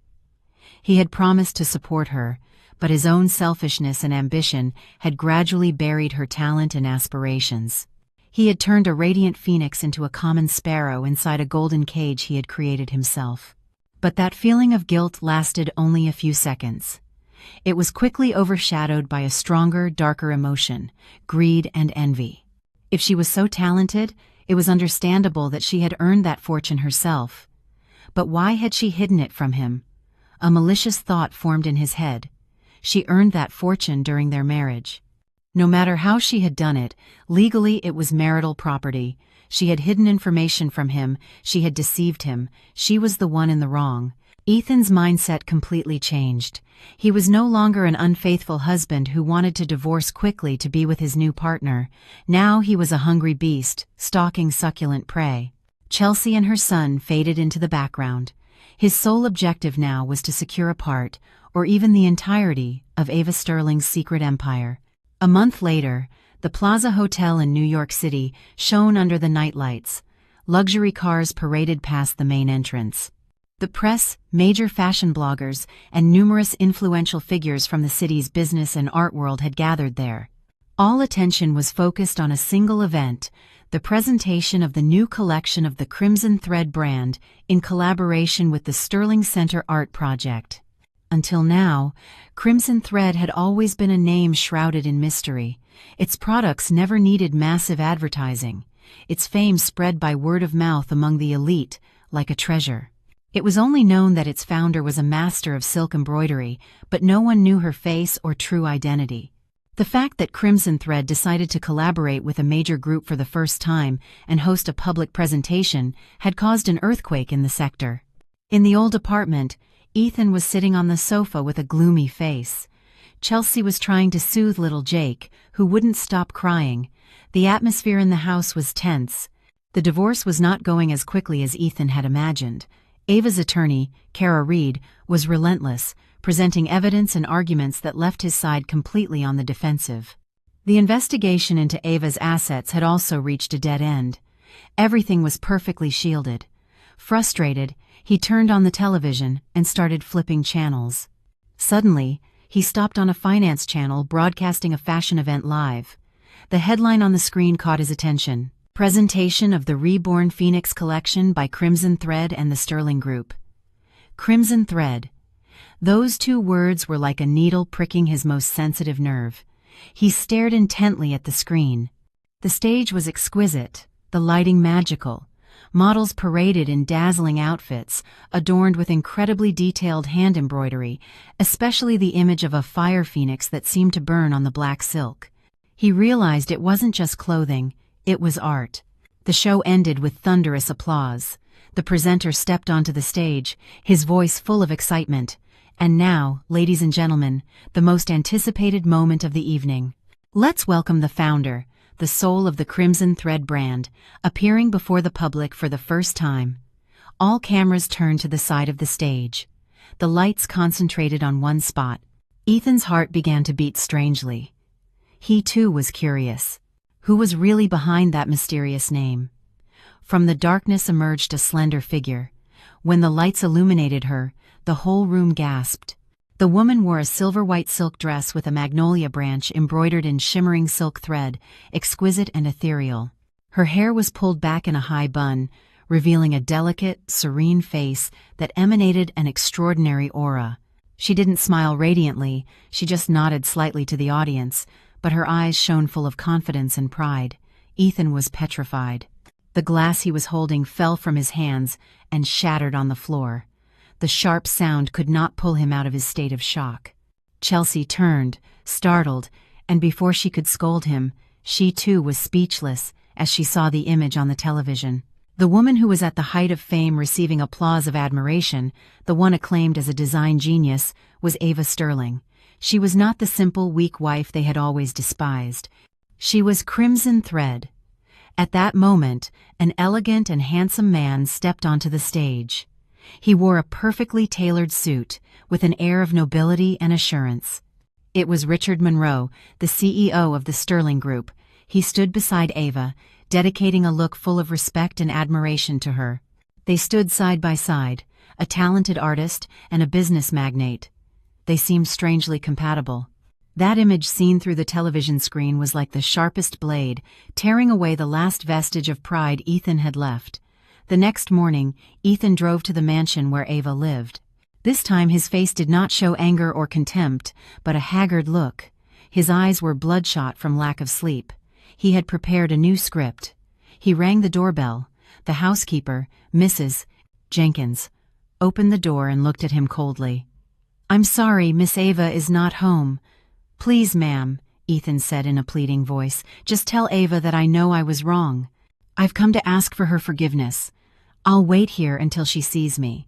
He had promised to support her, but his own selfishness and ambition had gradually buried her talent and aspirations. He had turned a radiant phoenix into a common sparrow inside a golden cage he had created himself. But that feeling of guilt lasted only a few seconds. It was quickly overshadowed by a stronger, darker emotion: greed and envy. If she was so talented, it was understandable that she had earned that fortune herself. But why had she hidden it from him? A malicious thought formed in his head. She earned that fortune during their marriage. No matter how she had done it, legally it was marital property. She had hidden information from him, she had deceived him, she was the one in the wrong. Ethan's mindset completely changed. He was no longer an unfaithful husband who wanted to divorce quickly to be with his new partner. Now he was a hungry beast, stalking succulent prey. Chelsea and her son faded into the background. His sole objective now was to secure a part, or even the entirety, of Ava Sterling's secret empire. A month later, the Plaza Hotel in New York City shone under the nightlights. Luxury cars paraded past the main entrance. The press, major fashion bloggers, and numerous influential figures from the city's business and art world had gathered there. All attention was focused on a single event: the presentation of the new collection of the Crimson Thread brand in collaboration with the Sterling Center Art Project. Until now, Crimson Thread had always been a name shrouded in mystery. Its products never needed massive advertising. Its fame spread by word of mouth among the elite, like a treasure. It was only known that its founder was a master of silk embroidery, but no one knew her face or true identity. The fact that Crimson Thread decided to collaborate with a major group for the first time and host a public presentation had caused an earthquake in the sector. In the old apartment, Ethan was sitting on the sofa with a gloomy face. Chelsea was trying to soothe little Jake, who wouldn't stop crying. The atmosphere in the house was tense. The divorce was not going as quickly as Ethan had imagined. Ava's attorney, Kara Reed, was relentless, presenting evidence and arguments that left his side completely on the defensive. The investigation into Ava's assets had also reached a dead end. Everything was perfectly shielded. Frustrated, he turned on the television and started flipping channels. Suddenly, he stopped on a finance channel broadcasting a fashion event live. The headline on the screen caught his attention: "Presentation of the Reborn Phoenix Collection by Crimson Thread and the Sterling Group." Crimson Thread. Those two words were like a needle pricking his most sensitive nerve. He stared intently at the screen. The stage was exquisite, the lighting magical. Models paraded in dazzling outfits, adorned with incredibly detailed hand embroidery, especially the image of a fire phoenix that seemed to burn on the black silk. He realized it wasn't just clothing, it was art. The show ended with thunderous applause. The presenter stepped onto the stage, his voice full of excitement. "And now, ladies and gentlemen, the most anticipated moment of the evening. Let's welcome the founder, the soul of the Crimson Thread brand, appearing before the public for the first time. All cameras turned to the side of the stage. The lights concentrated on one spot. Ethan's heart began to beat strangely. He too was curious. Who was really behind that mysterious name? From the darkness emerged a slender figure. When the lights illuminated her, the whole room gasped. The woman wore a silver-white silk dress with a magnolia branch embroidered in shimmering silk thread, exquisite and ethereal. Her hair was pulled back in a high bun, revealing a delicate, serene face that emanated an extraordinary aura. She didn't smile radiantly, she just nodded slightly to the audience, but her eyes shone full of confidence and pride. Ethan was petrified. The glass he was holding fell from his hands and shattered on the floor. The sharp sound could not pull him out of his state of shock. Chelsea turned, startled, and before she could scold him, she too was speechless as she saw the image on the television. The woman who was at the height of fame receiving applause of admiration, the one acclaimed as a design genius, was Ava Sterling. She was not the simple, weak wife they had always despised. She was Crimson Thread. At that moment, an elegant and handsome man stepped onto the stage. He wore a perfectly tailored suit, with an air of nobility and assurance. It was Richard Monroe, the CEO of the Sterling Group. He stood beside Ava, dedicating a look full of respect and admiration to her. They stood side by side, a talented artist and a business magnate. They seemed strangely compatible. That image seen through the television screen was like the sharpest blade, tearing away the last vestige of pride Ethan had left. The next morning, Ethan drove to the mansion where Ava lived. This time his face did not show anger or contempt, but a haggard look. His eyes were bloodshot from lack of sleep. He had prepared a new script. He rang the doorbell. The housekeeper, Mrs. Jenkins, opened the door and looked at him coldly. "I'm sorry, Miss Ava is not home." "Please, ma'am," Ethan said in a pleading voice, "just tell Ava that I know I was wrong. I've come to ask for her forgiveness. I'll wait here until she sees me."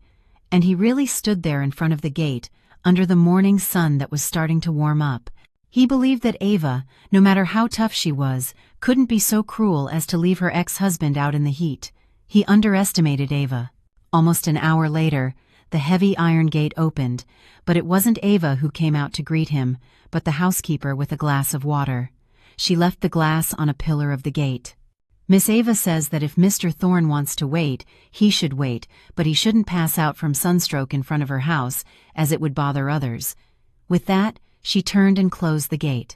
And he really stood there in front of the gate, under the morning sun that was starting to warm up. He believed that Ava, no matter how tough she was, couldn't be so cruel as to leave her ex-husband out in the heat. He underestimated Ava. Almost an hour later, the heavy iron gate opened, but it wasn't Ava who came out to greet him, but the housekeeper with a glass of water. She left the glass on a pillar of the gate. "Miss Ava says that if Mr. Thorne wants to wait, he should wait, but he shouldn't pass out from sunstroke in front of her house, as it would bother others." With that, she turned and closed the gate.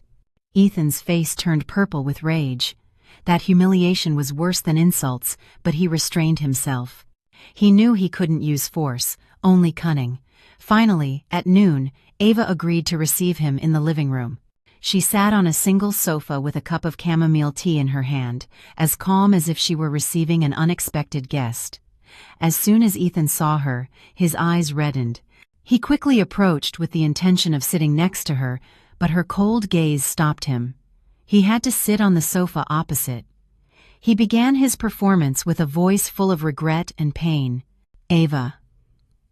Ethan's face turned purple with rage. That humiliation was worse than insults, but he restrained himself. He knew he couldn't use force, only cunning. Finally, at noon, Ava agreed to receive him in the living room. She sat on a single sofa with a cup of chamomile tea in her hand, as calm as if she were receiving an unexpected guest. As soon as Ethan saw her, his eyes reddened. He quickly approached with the intention of sitting next to her, but her cold gaze stopped him. He had to sit on the sofa opposite. He began his performance with a voice full of regret and pain. "Ava,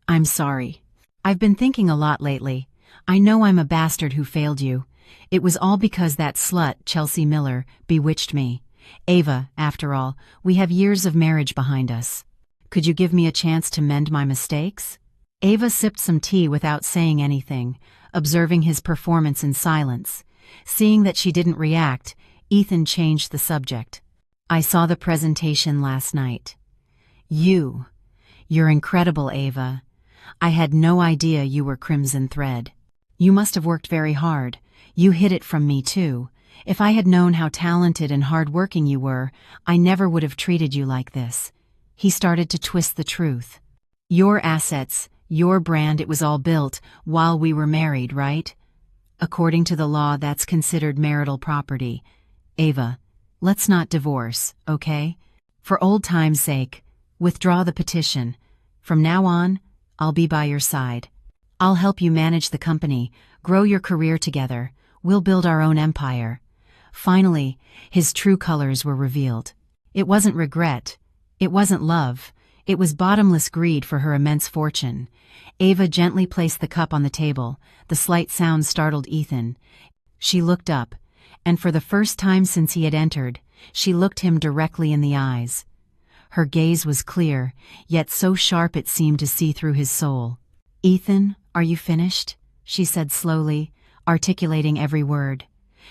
I'm sorry. I've been thinking a lot lately. I know I'm a bastard who failed you. It was all because that slut, Chelsea Miller, bewitched me. Ava, after all, we have years of marriage behind us. Could you give me a chance to mend my mistakes?" Ava sipped some tea without saying anything, observing his performance in silence. Seeing that she didn't react, Ethan changed the subject. "I saw the presentation last night. You're incredible, Ava. I had no idea you were Crimson Thread. You must have worked very hard. You hid it from me, too. If I had known how talented and hard-working you were, I never would have treated you like this." He started to twist the truth. "Your assets, your brand, it was all built while we were married, right? According to the law, that's considered marital property. Ava, let's not divorce, okay? For old time's sake, withdraw the petition. From now on, I'll be by your side. I'll help you manage the company, grow your career together. We'll build our own empire." Finally, his true colors were revealed. It wasn't regret. It wasn't love. It was bottomless greed for her immense fortune. Ava gently placed the cup on the table. The slight sound startled Ethan. She looked up. and for the first time since he had entered, she looked him directly in the eyes. Her gaze was clear, yet so sharp it seemed to see through his soul. "Ethan, are you finished?" she said slowly, articulating every word.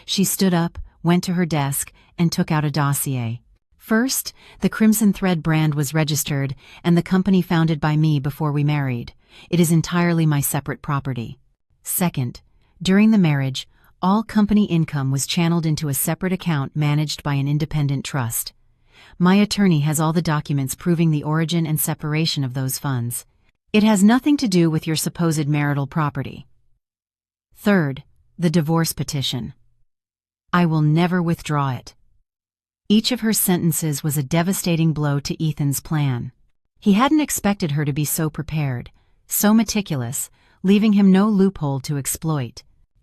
She stood up, went to her desk, and took out a dossier. "First, the Crimson Thread brand was registered, and the company founded by me before we married. It is entirely my separate property. Second, during the marriage, all company income was channeled into a separate account managed by an independent trust. My attorney has all the documents proving the origin and separation of those funds. It has nothing to do with your supposed marital property. Third, the divorce petition. I will never withdraw it." Each of her sentences was a devastating blow to Ethan's plan. He hadn't expected her to be so prepared, so meticulous, leaving him no loophole to exploit.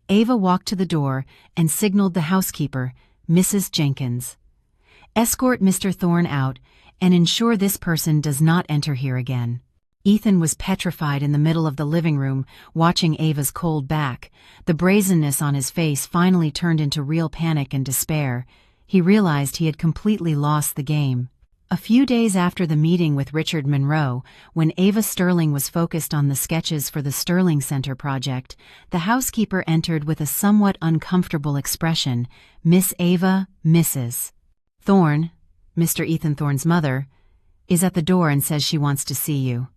Ava walked to the door and signaled the housekeeper, Mrs. Jenkins. "Escort Mr. Thorne out and ensure this person does not enter here again." Ethan was petrified in the middle of the living room, watching Ava's cold back. The brazenness on his face finally turned into real panic and despair. He realized he had completely lost the game. A few days after the meeting with Richard Monroe, when Ava Sterling was focused on the sketches for the Sterling Center project, the housekeeper entered with a somewhat uncomfortable expression. "Miss Ava, Mrs. Thorne, Mr. Ethan Thorne's mother, is at the door and says she wants to see you."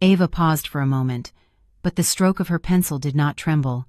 Ava paused for a moment, but the stroke of her pencil did not tremble.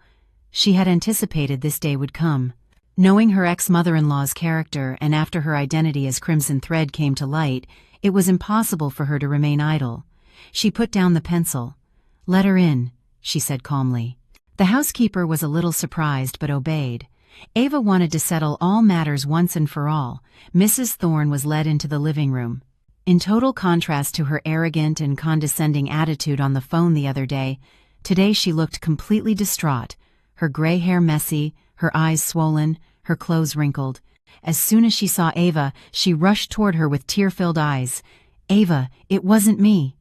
She had anticipated this day would come. Knowing her ex-mother-in-law's character and after her identity as Crimson Thread came to light, it was impossible for her to remain idle. She put down the pencil. "Let her in," she said calmly. The housekeeper was a little surprised but obeyed. Ava wanted to settle all matters once and for all. Mrs. Thorne was led into the living room. In total contrast to her arrogant and condescending attitude on the phone the other day, today she looked completely distraught, her gray hair messy, her eyes swollen, her clothes wrinkled. As soon as she saw Ava, she rushed toward her with tear-filled eyes. "Ava, it wasn't me."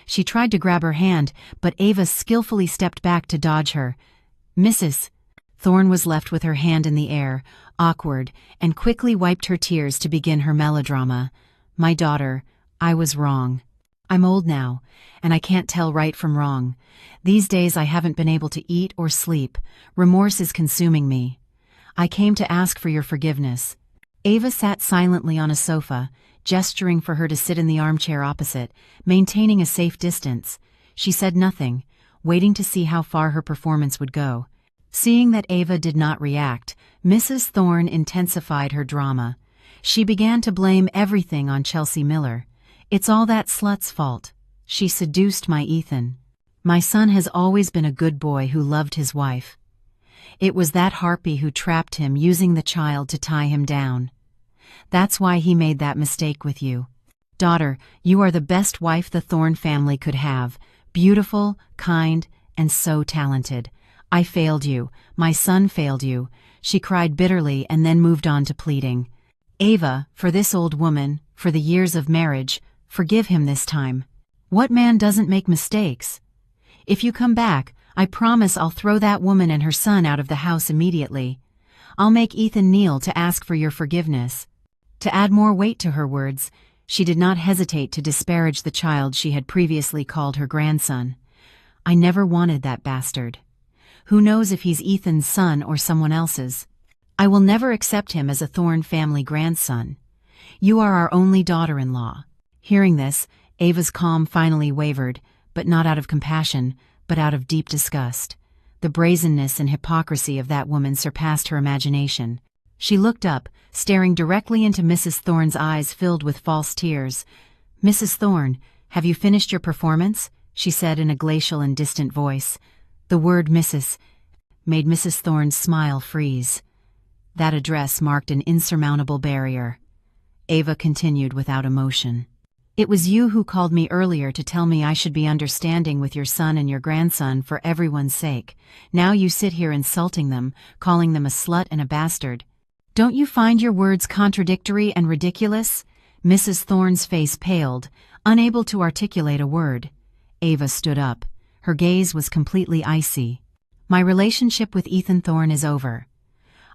She tried to grab her hand, but Ava skillfully stepped back to dodge her. "Mrs." Thorne was left with her hand in the air, awkward, and quickly wiped her tears to begin her melodrama. "My daughter, I was wrong. I'm old now, and I can't tell right from wrong. These days I haven't been able to eat or sleep. Remorse is consuming me. I came to ask for your forgiveness." Ava sat silently on a sofa, gesturing for her to sit in the armchair opposite, maintaining a safe distance. She said nothing, waiting to see how far her performance would go. Seeing that Ava did not react, Mrs. Thorne intensified her drama. She began to blame everything on Chelsea Miller. "It's all that slut's fault. She seduced my Ethan. My son has always been a good boy who loved his wife. It was that harpy who trapped him, using the child to tie him down. That's why he made that mistake with you. Daughter, you are the best wife the Thorne family could have. Beautiful, kind, and so talented. I failed you. My son failed you." She cried bitterly and then moved on to pleading. "Ava, for this old woman, for the years of marriage, forgive him this time. What man doesn't make mistakes? If you come back, I promise I'll throw that woman and her son out of the house immediately. I'll make Ethan kneel to ask for your forgiveness." To add more weight to her words, she did not hesitate to disparage the child she had previously called her grandson. "I never wanted that bastard. Who knows if he's Ethan's son or someone else's? I will never accept him as a Thorne family grandson. You are our only daughter-in-law." Hearing this, Ava's calm finally wavered, but not out of compassion, but out of deep disgust. The brazenness and hypocrisy of that woman surpassed her imagination. She looked up, staring directly into Mrs. Thorne's eyes filled with false tears. "Mrs. Thorne, have you finished your performance?" she said in a glacial and distant voice. The word "Mrs." made Mrs. Thorne's smile freeze. That address marked an insurmountable barrier. Ava continued without emotion. "It was you who called me earlier to tell me I should be understanding with your son and your grandson for everyone's sake. Now you sit here insulting them, calling them a slut and a bastard. Don't you find your words contradictory and ridiculous?" Mrs. Thorne's face paled, unable to articulate a word. Ava stood up. Her gaze was completely icy. "My relationship with Ethan Thorne is over.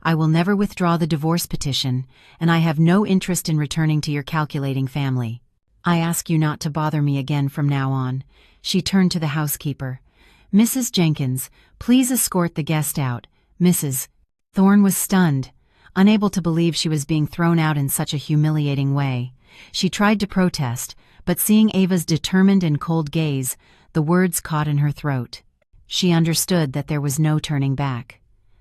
I will never withdraw the divorce petition, and I have no interest in returning to your calculating family. I ask you not to bother me again from now on." She turned to the housekeeper. "Mrs. Jenkins, please escort the guest out, Mrs." Thorne was stunned, unable to believe she was being thrown out in such a humiliating way. She tried to protest, but seeing Ava's determined and cold gaze, the words caught in her throat. She understood that there was no turning back.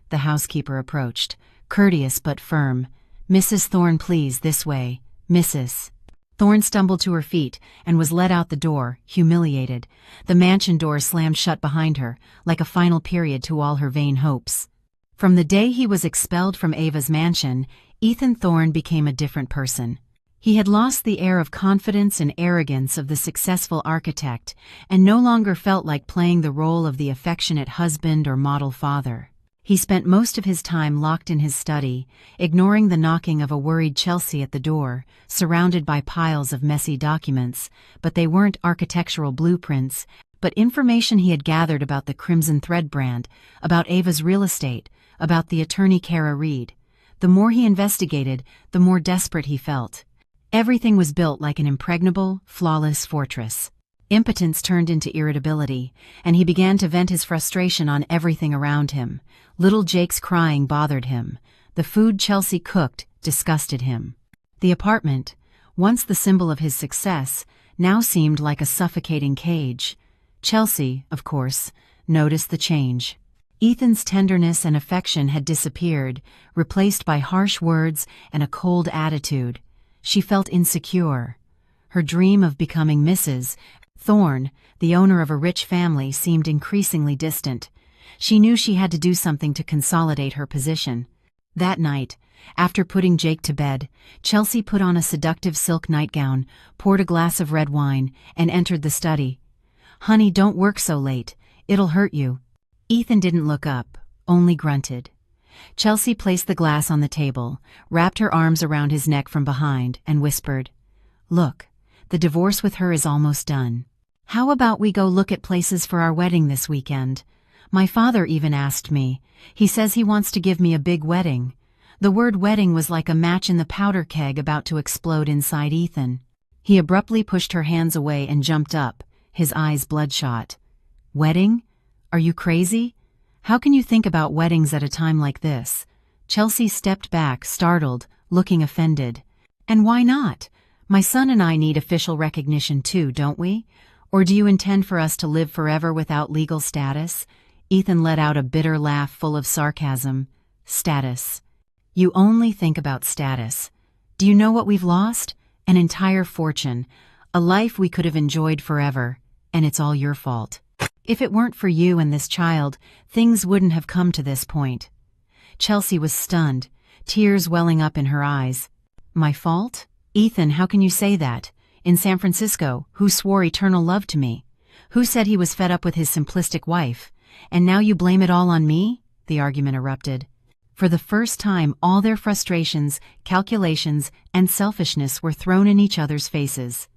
The housekeeper approached, courteous but firm. "Mrs. Thorne, please, this way, Mrs." Thorne stumbled to her feet and was led out the door, humiliated. The mansion door slammed shut behind her, like a final period to all her vain hopes. From the day he was expelled from Ava's mansion, Ethan Thorne became a different person. He had lost the air of confidence and arrogance of the successful architect, and no longer felt like playing the role of the affectionate husband or model father. He spent most of his time locked in his study, ignoring the knocking of a worried Chelsea at the door, surrounded by piles of messy documents, but they weren't architectural blueprints, but information he had gathered about the Crimson Thread brand, about Ava's real estate, about the attorney Kara Reed. The more he investigated, the more desperate he felt. Everything was built like an impregnable, flawless fortress. Impotence turned into irritability, and he began to vent his frustration on everything around him. Little Jake's crying bothered him. The food Chelsea cooked disgusted him. The apartment, once the symbol of his success, now seemed like a suffocating cage. Chelsea, of course, noticed the change. Ethan's tenderness and affection had disappeared, replaced by harsh words and a cold attitude. She felt insecure. Her dream of becoming Mrs. Thorne, the owner of a rich family, seemed increasingly distant. She knew she had to do something to consolidate her position. That night, after putting Jake to bed, Chelsea put on a seductive silk nightgown, poured a glass of red wine, and entered the study. "Honey, don't work so late. It'll hurt you." Ethan didn't look up, only grunted. Chelsea placed the glass on the table, wrapped her arms around his neck from behind, and whispered, "Look, the divorce with her is almost done. How about we go look at places for our wedding this weekend? My father even asked me. He says he wants to give me a big wedding." The word wedding was like a match in the powder keg about to explode inside Ethan. He abruptly pushed her hands away and jumped up, his eyes bloodshot. "Wedding? Are you crazy? How can you think about weddings at a time like this?" Chelsea stepped back, startled, looking offended. "And why not? My son and I need official recognition too, don't we? Or do you intend for us to live forever without legal status?" Ethan let out a bitter laugh full of sarcasm. "Status. You only think about status. Do you know what we've lost? An entire fortune, a life we could have enjoyed forever, and it's all your fault. If it weren't for you and this child, things wouldn't have come to this point." Chelsea was stunned, tears welling up in her eyes. "My fault? Ethan, how can you say that? In San Francisco, who swore eternal love to me? Who said he was fed up with his simplistic wife? And now you blame it all on me?" The argument erupted. For the first time, all their frustrations, calculations, and selfishness were thrown in each other's faces.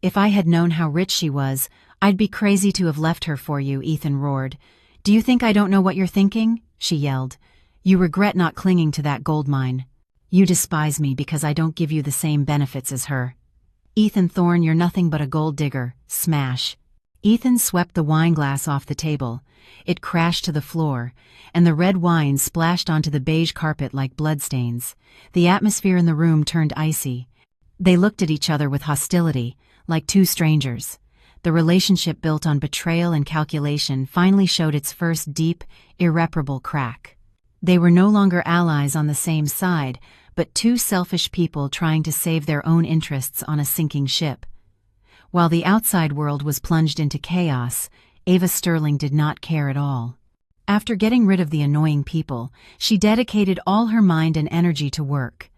"If I had known how rich she was, I'd be crazy to have left her for you," Ethan roared. "Do you think I don't know what you're thinking?" she yelled. "You regret not clinging to that gold mine. You despise me because I don't give you the same benefits as her. Ethan Thorne, you're nothing but a gold digger." Smash. Ethan swept the wine glass off the table. It crashed to the floor, and the red wine splashed onto the beige carpet like bloodstains. The atmosphere in the room turned icy. They looked at each other with hostility, like two strangers. The relationship built on betrayal and calculation finally showed its first deep, irreparable crack. They were no longer allies on the same side, but two selfish people trying to save their own interests on a sinking ship. While the outside world was plunged into chaos, Ava Sterling did not care at all. After getting rid of the annoying people, she dedicated all her mind and energy to work.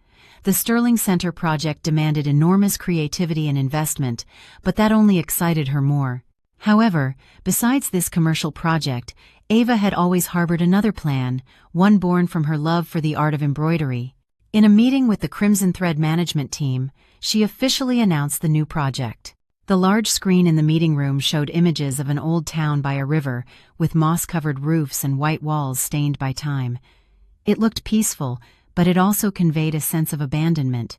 The Sterling Center project demanded enormous creativity and investment, but that only excited her more. However, besides this commercial project, Ava had always harbored another plan, one born from her love for the art of embroidery. In a meeting with the Crimson Thread management team, she officially announced the new project. The large screen in the meeting room showed images of an old town by a river, with moss-covered roofs and white walls stained by time. It looked peaceful, but it also conveyed a sense of abandonment.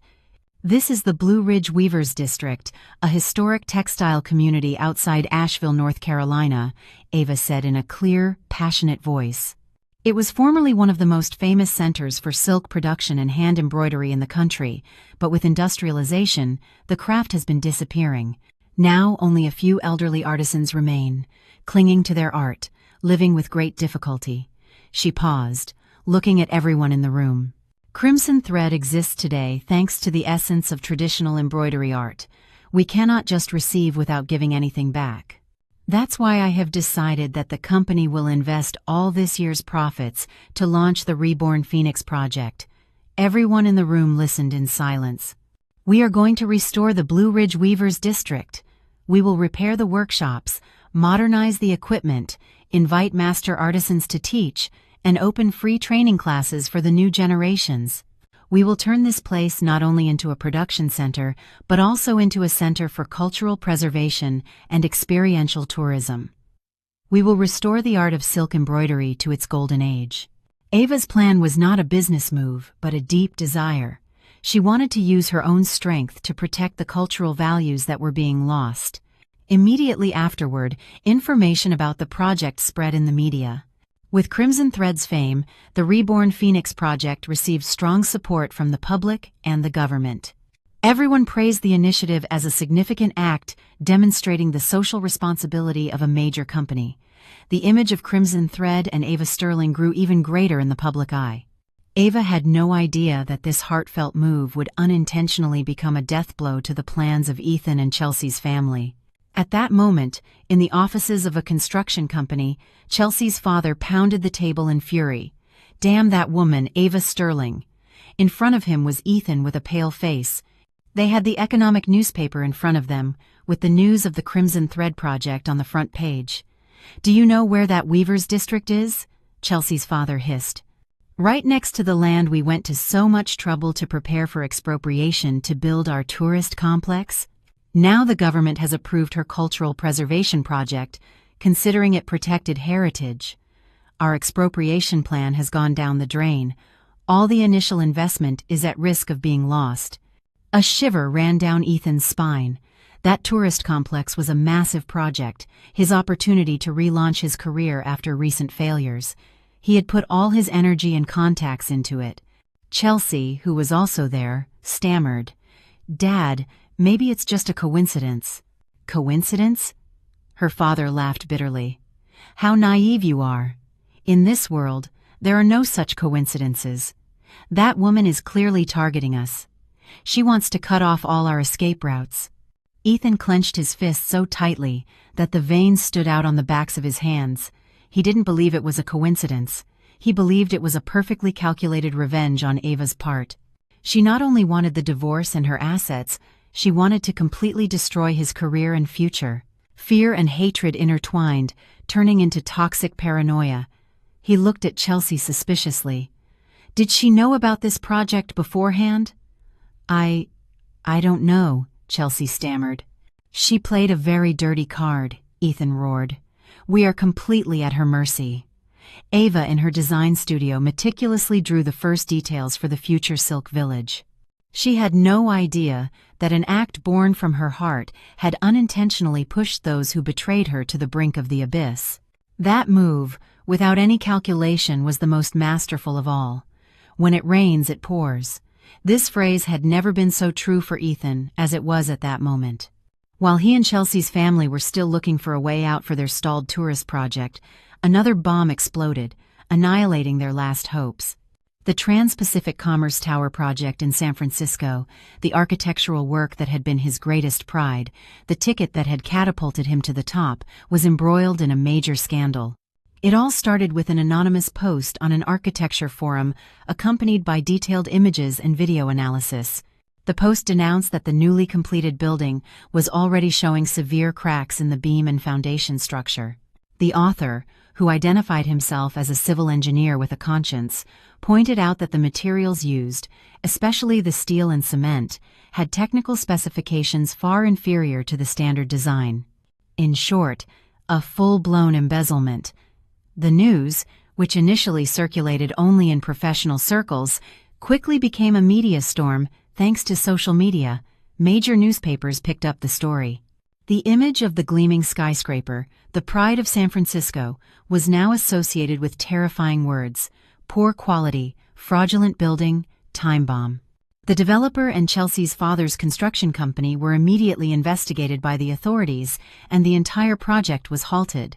"This is the Blue Ridge Weavers District, a historic textile community outside Asheville, North Carolina," Ava said in a clear, passionate voice. It was formerly one of the most famous centers for silk production and hand embroidery in the country, but with industrialization, the craft has been disappearing. Now only a few elderly artisans remain, clinging to their art, living with great difficulty. She paused, looking at everyone in the room. Crimson thread exists today thanks to the essence of traditional embroidery art. We cannot just receive without giving anything back. That's why I have decided that the company will invest all this year's profits to launch the Reborn Phoenix project. Everyone in the room listened in silence. "We are going to restore the Blue Ridge Weavers District. We will repair the workshops, modernize the equipment, invite master artisans to teach, and open free training classes for the new generations. We will turn this place not only into a production center, but also into a center for cultural preservation and experiential tourism. We will restore the art of silk embroidery to its golden age." Ava's plan was not a business move, but a deep desire. She wanted to use her own strength to protect the cultural values that were being lost. Immediately afterward, information about the project spread in the media. With Crimson Thread's fame, the Reborn Phoenix project received strong support from the public and the government. Everyone praised the initiative as a significant act demonstrating the social responsibility of a major company. The image of Crimson Thread and Ava Sterling grew even greater in the public eye. Ava had no idea that this heartfelt move would unintentionally become a death blow to the plans of Ethan and Chelsea's family. At that moment, in the offices of a construction company, Chelsea's father pounded the table in fury. "Damn that woman, Ava Sterling." In front of him was Ethan with a pale face. They had the economic newspaper in front of them, with the news of the Crimson Thread project on the front page. "Do you know where that Weavers District is?" Chelsea's father hissed. "Right next to the land we went to so much trouble to prepare for expropriation to build our tourist complex. Now the government has approved her cultural preservation project, considering it protected heritage. Our expropriation plan has gone down the drain. All the initial investment is at risk of being lost." A shiver ran down Ethan's spine. That tourist complex was a massive project, his opportunity to relaunch his career after recent failures. He had put all his energy and contacts into it. Chelsea, who was also there, stammered, "Dad, maybe it's just a coincidence." "Coincidence?" Her father laughed bitterly. "How naive you are. In this world, there are no such coincidences. That woman is clearly targeting us. She wants to cut off all our escape routes." Ethan clenched his fists so tightly that the veins stood out on the backs of his hands. He didn't believe it was a coincidence. He believed it was a perfectly calculated revenge on Ava's part. She not only wanted the divorce and her assets, she wanted to completely destroy his career and future. Fear and hatred intertwined, turning into toxic paranoia. He looked at Chelsea suspiciously. "Did she know about this project beforehand?" I don't know," Chelsea stammered. "She played a very dirty card," Ethan roared. "We are completely at her mercy." Ava in her design studio meticulously drew the first details for the future silk village. She had no idea that an act born from her heart had unintentionally pushed those who betrayed her to the brink of the abyss. That move, without any calculation, was the most masterful of all. When it rains, it pours. This phrase had never been so true for Ethan as it was at that moment. While he and Chelsea's family were still looking for a way out for their stalled tourist project, another bomb exploded, annihilating their last hopes. The Trans-Pacific Commerce Tower project in San Francisco, the architectural work that had been his greatest pride, the ticket that had catapulted him to the top, was embroiled in a major scandal. It all started with an anonymous post on an architecture forum, accompanied by detailed images and video analysis. The post denounced that the newly completed building was already showing severe cracks in the beam and foundation structure. The author, who identified himself as a civil engineer with a conscience, pointed out that the materials used, especially the steel and cement, had technical specifications far inferior to the standard design. In short, a full-blown embezzlement. The news, which initially circulated only in professional circles, quickly became a media storm thanks to social media. Major newspapers picked up the story. The image of the gleaming skyscraper, the pride of San Francisco, was now associated with terrifying words: poor quality, fraudulent building, time bomb. The developer and Chelsea's father's construction company were immediately investigated by the authorities, and the entire project was halted.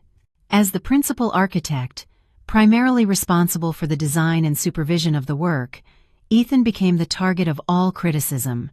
As the principal architect, primarily responsible for the design and supervision of the work, Ethan became the target of all criticism.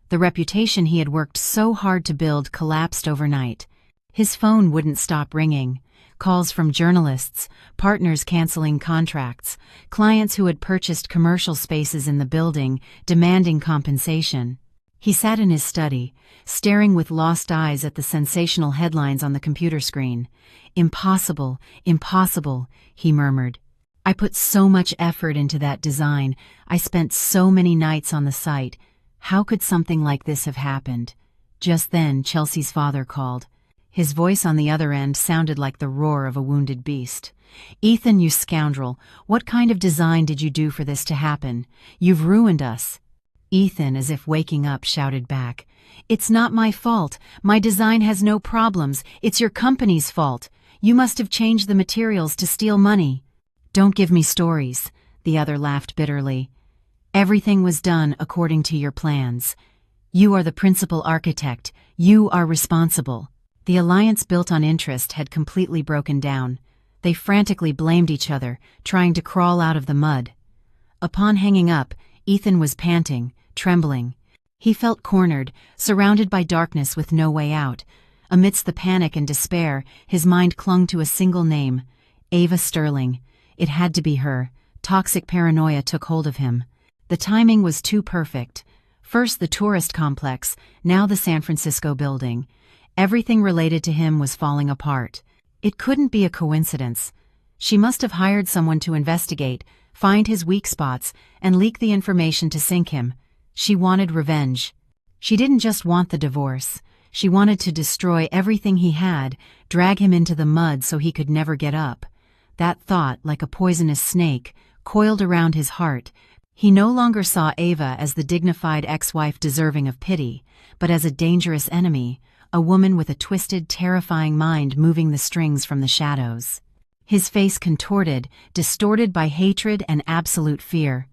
The reputation he had worked so hard to build collapsed overnight. His phone wouldn't stop ringing. Calls from journalists, partners canceling contracts, clients who had purchased commercial spaces in the building demanding compensation. He sat in his study, staring with lost eyes at the sensational headlines on the computer screen. "Impossible, impossible," he murmured. "I put so much effort into that design. I spent so many nights on the site. How could something like this have happened?" Just then, Chelsea's father called. His voice on the other end sounded like the roar of a wounded beast. "Ethan, you scoundrel, what kind of design did you do for this to happen? You've ruined us." Ethan, as if waking up, shouted back, "It's not my fault. My design has no problems. It's your company's fault. You must have changed the materials to steal money." "Don't give me stories," the other laughed bitterly. "Everything was done according to your plans. You are the principal architect. You are responsible." The alliance built on interest had completely broken down. They frantically blamed each other, trying to crawl out of the mud. Upon hanging up, Ethan was panting, trembling. He felt cornered, surrounded by darkness with no way out. Amidst the panic and despair, his mind clung to a single name: Ava Sterling. It had to be her. Toxic paranoia took hold of him. The timing was too perfect. First the tourist complex, now the San Francisco building. Everything related to him was falling apart. It couldn't be a coincidence. She must have hired someone to investigate, find his weak spots, and leak the information to sink him. She wanted revenge. She didn't just want the divorce. She wanted to destroy everything he had, drag him into the mud so he could never get up. That thought, like a poisonous snake, coiled around his heart. He no longer saw Ava as the dignified ex-wife deserving of pity, but as a dangerous enemy, a woman with a twisted, terrifying mind moving the strings from the shadows. His face contorted, distorted by hatred and absolute fear.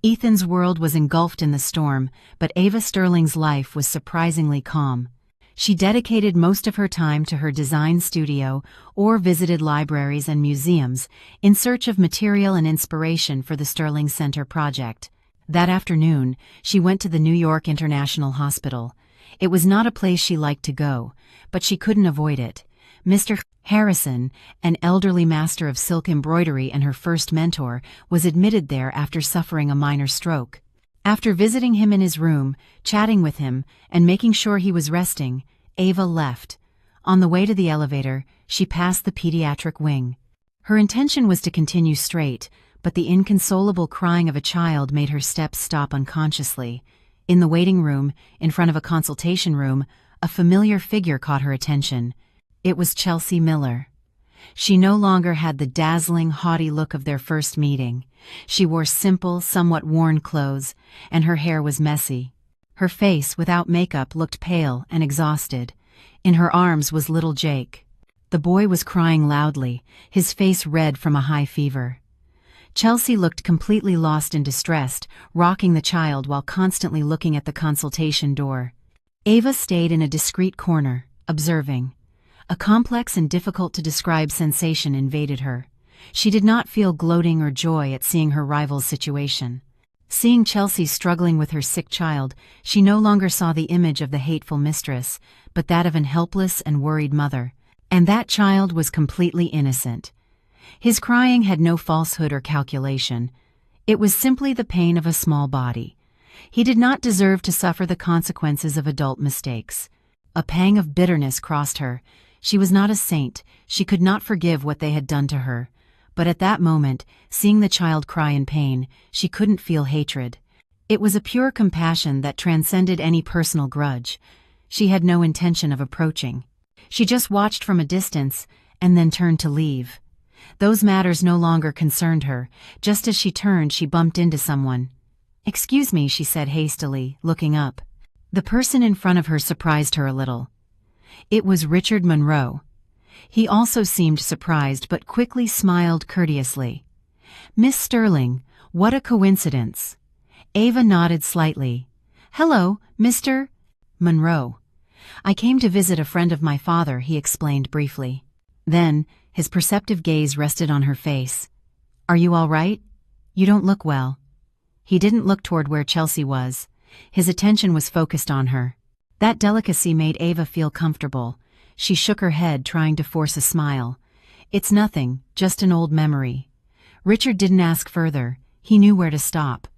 Ethan's world was engulfed in the storm, but Ava Sterling's life was surprisingly calm. She dedicated most of her time to her design studio or visited libraries and museums in search of material and inspiration for the Sterling Center project. That afternoon, she went to the New York International Hospital. It was not a place she liked to go, but she couldn't avoid it. Mr. Harrison, an elderly master of silk embroidery and her first mentor, was admitted there after suffering a minor stroke. After visiting him in his room, chatting with him, and making sure he was resting, Ava left. On the way to the elevator, she passed the pediatric wing. Her intention was to continue straight, but the inconsolable crying of a child made her steps stop unconsciously. In the waiting room, in front of a consultation room, a familiar figure caught her attention. It was Chelsea Miller. She no longer had the dazzling, haughty look of their first meeting. She wore simple, somewhat worn clothes, and her hair was messy. Her face, without makeup, looked pale and exhausted. In her arms was little Jake. The boy was crying loudly, his face red from a high fever. Chelsea looked completely lost and distressed, rocking the child while constantly looking at the consultation door. Ava stayed in a discreet corner, observing. A complex and difficult-to-describe sensation invaded her. She did not feel gloating or joy at seeing her rival's situation. Seeing Chelsea struggling with her sick child, she no longer saw the image of the hateful mistress, but that of an helpless and worried mother. And that child was completely innocent. His crying had no falsehood or calculation. It was simply the pain of a small body. He did not deserve to suffer the consequences of adult mistakes. A pang of bitterness crossed her. She was not a saint. She could not forgive what they had done to her. But at that moment, seeing the child cry in pain, she couldn't feel hatred. It was a pure compassion that transcended any personal grudge. She had no intention of approaching. She just watched from a distance, and then turned to leave. Those matters no longer concerned her. Just as she turned, she bumped into someone. "Excuse me," she said hastily, looking up. The person in front of her surprised her a little. It was Richard Monroe. He also seemed surprised but quickly smiled courteously. "Miss Sterling, what a coincidence." Ava nodded slightly. "Hello, Mr. Monroe. I came to visit a friend of my father," he explained briefly. Then, his perceptive gaze rested on her face. "Are you all right? You don't look well." He didn't look toward where Chelsea was. His attention was focused on her. That delicacy made Ava feel comfortable. She shook her head, trying to force a smile. "It's nothing, just an old memory." Richard didn't ask further. He knew where to stop.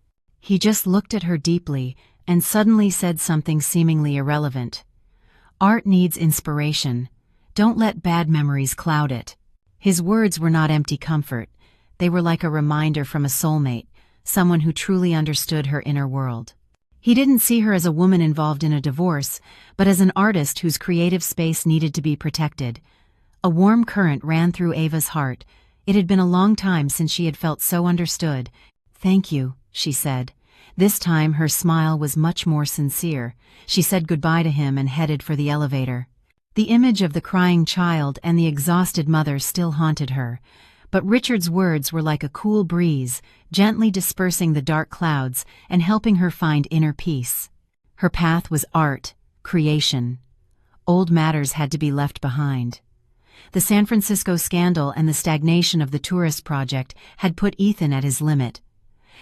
He just looked at her deeply and suddenly said something seemingly irrelevant. "Art needs inspiration. Don't let bad memories cloud it." His words were not empty comfort. They were like a reminder from a soulmate, someone who truly understood her inner world. He didn't see her as a woman involved in a divorce, but as an artist whose creative space needed to be protected. A warm current ran through Ava's heart. It had been a long time since she had felt so understood. "Thank you," she said. This time her smile was much more sincere. She said goodbye to him and headed for the elevator. The image of the crying child and the exhausted mother still haunted her, but Richard's words were like a cool breeze, gently dispersing the dark clouds and helping her find inner peace. Her path was art, creation. Old matters had to be left behind. The San Francisco scandal and the stagnation of the tourist project had put Ethan at his limit.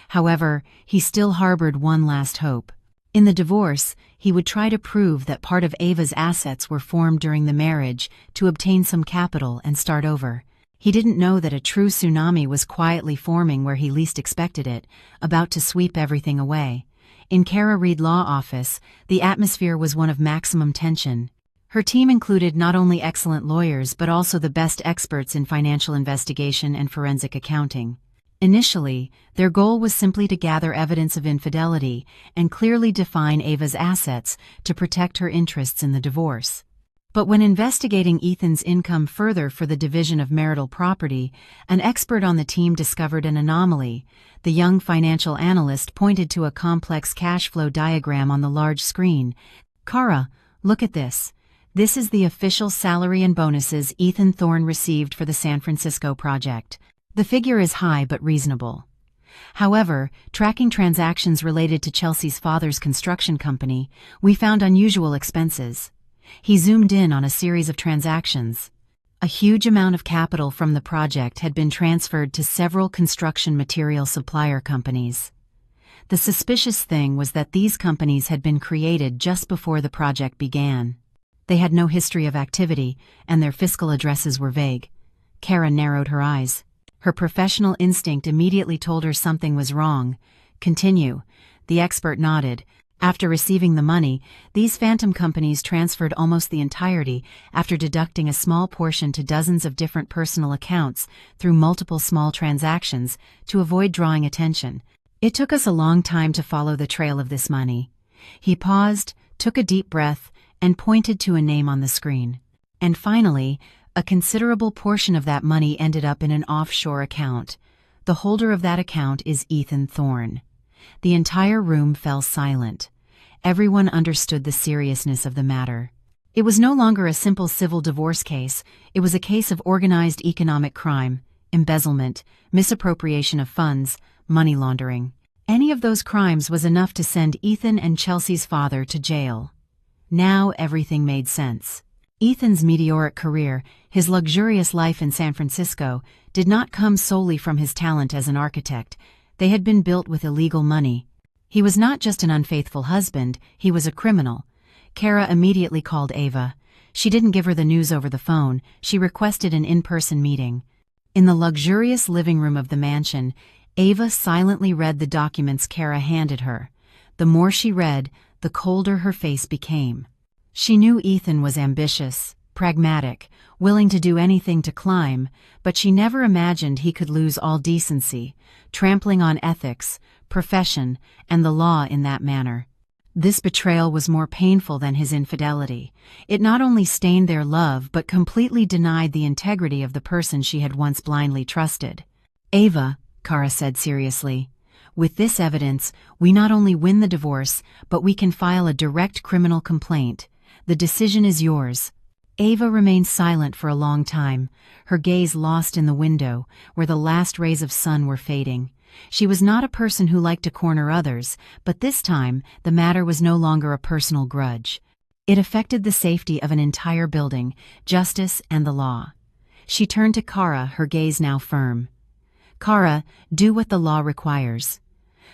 However, he still harbored one last hope. In the divorce, he would try to prove that part of Ava's assets were formed during the marriage to obtain some capital and start over. He didn't know that a true tsunami was quietly forming where he least expected it, about to sweep everything away. In Kara Reed Law Office, the atmosphere was one of maximum tension. Her team included not only excellent lawyers but also the best experts in financial investigation and forensic accounting. Initially, their goal was simply to gather evidence of infidelity and clearly define Ava's assets to protect her interests in the divorce. But when investigating Ethan's income further for the division of marital property, an expert on the team discovered an anomaly. The young financial analyst pointed to a complex cash flow diagram on the large screen. "Kara, look at this. This is the official salary and bonuses Ethan Thorne received for the San Francisco project. The figure is high but reasonable. However, tracking transactions related to Chelsea's father's construction company, we found unusual expenses." He zoomed in on a series of transactions. A huge amount of capital from the project had been transferred to several construction material supplier companies. The suspicious thing was that these companies had been created just before the project began. They had no history of activity, and their fiscal addresses were vague. Kara narrowed her eyes. Her professional instinct immediately told her something was wrong. "Continue." The expert nodded. After receiving the money, these phantom companies transferred almost the entirety after deducting a small portion to dozens of different personal accounts through multiple small transactions to avoid drawing attention. "It took us a long time to follow the trail of this money." He paused, took a deep breath, and pointed to a name on the screen. "And finally, a considerable portion of that money ended up in an offshore account. The holder of that account is Ethan Thorne." The entire room fell silent. Everyone understood the seriousness of the matter. It was no longer a simple civil divorce case. It was a case of organized economic crime, embezzlement, misappropriation of funds, money laundering. Any of those crimes was enough to send Ethan and Chelsea's father to jail. Now everything made sense. Ethan's meteoric career, his luxurious life in San Francisco, did not come solely from his talent as an architect. They had been built with illegal money. He was not just an unfaithful husband, he was a criminal. Kara immediately called Ava. She didn't give her the news over the phone, she requested an in-person meeting. In the luxurious living room of the mansion, Ava silently read the documents Kara handed her. The more she read, the colder her face became. She knew Ethan was ambitious, pragmatic, willing to do anything to climb, but she never imagined he could lose all decency, trampling on ethics, profession, and the law in that manner. This betrayal was more painful than his infidelity. It not only stained their love but completely denied the integrity of the person she had once blindly trusted. "Ava," Kara said seriously, "with this evidence, we not only win the divorce, but we can file a direct criminal complaint. The decision is yours." Ava remained silent for a long time, her gaze lost in the window, where the last rays of sun were fading. She was not a person who liked to corner others, but this time the matter was no longer a personal grudge. It affected the safety of an entire building, justice, and the law. She turned to Kara, her gaze now firm. "Kara, do what the law requires.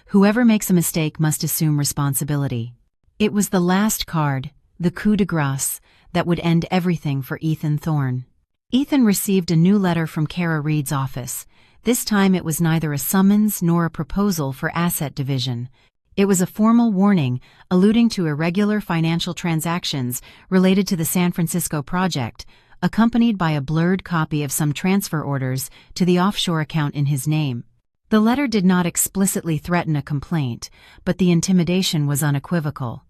Whoever makes a mistake must assume responsibility." It was the last card, the coup de grace, that would end everything for Ethan Thorne. Ethan received a new letter from Kara Reed's office. This time it was neither a summons nor a proposal for asset division. It was a formal warning alluding to irregular financial transactions related to the San Francisco project, accompanied by a blurred copy of some transfer orders to the offshore account in his name. The letter did not explicitly threaten a complaint, but the intimidation was unequivocal.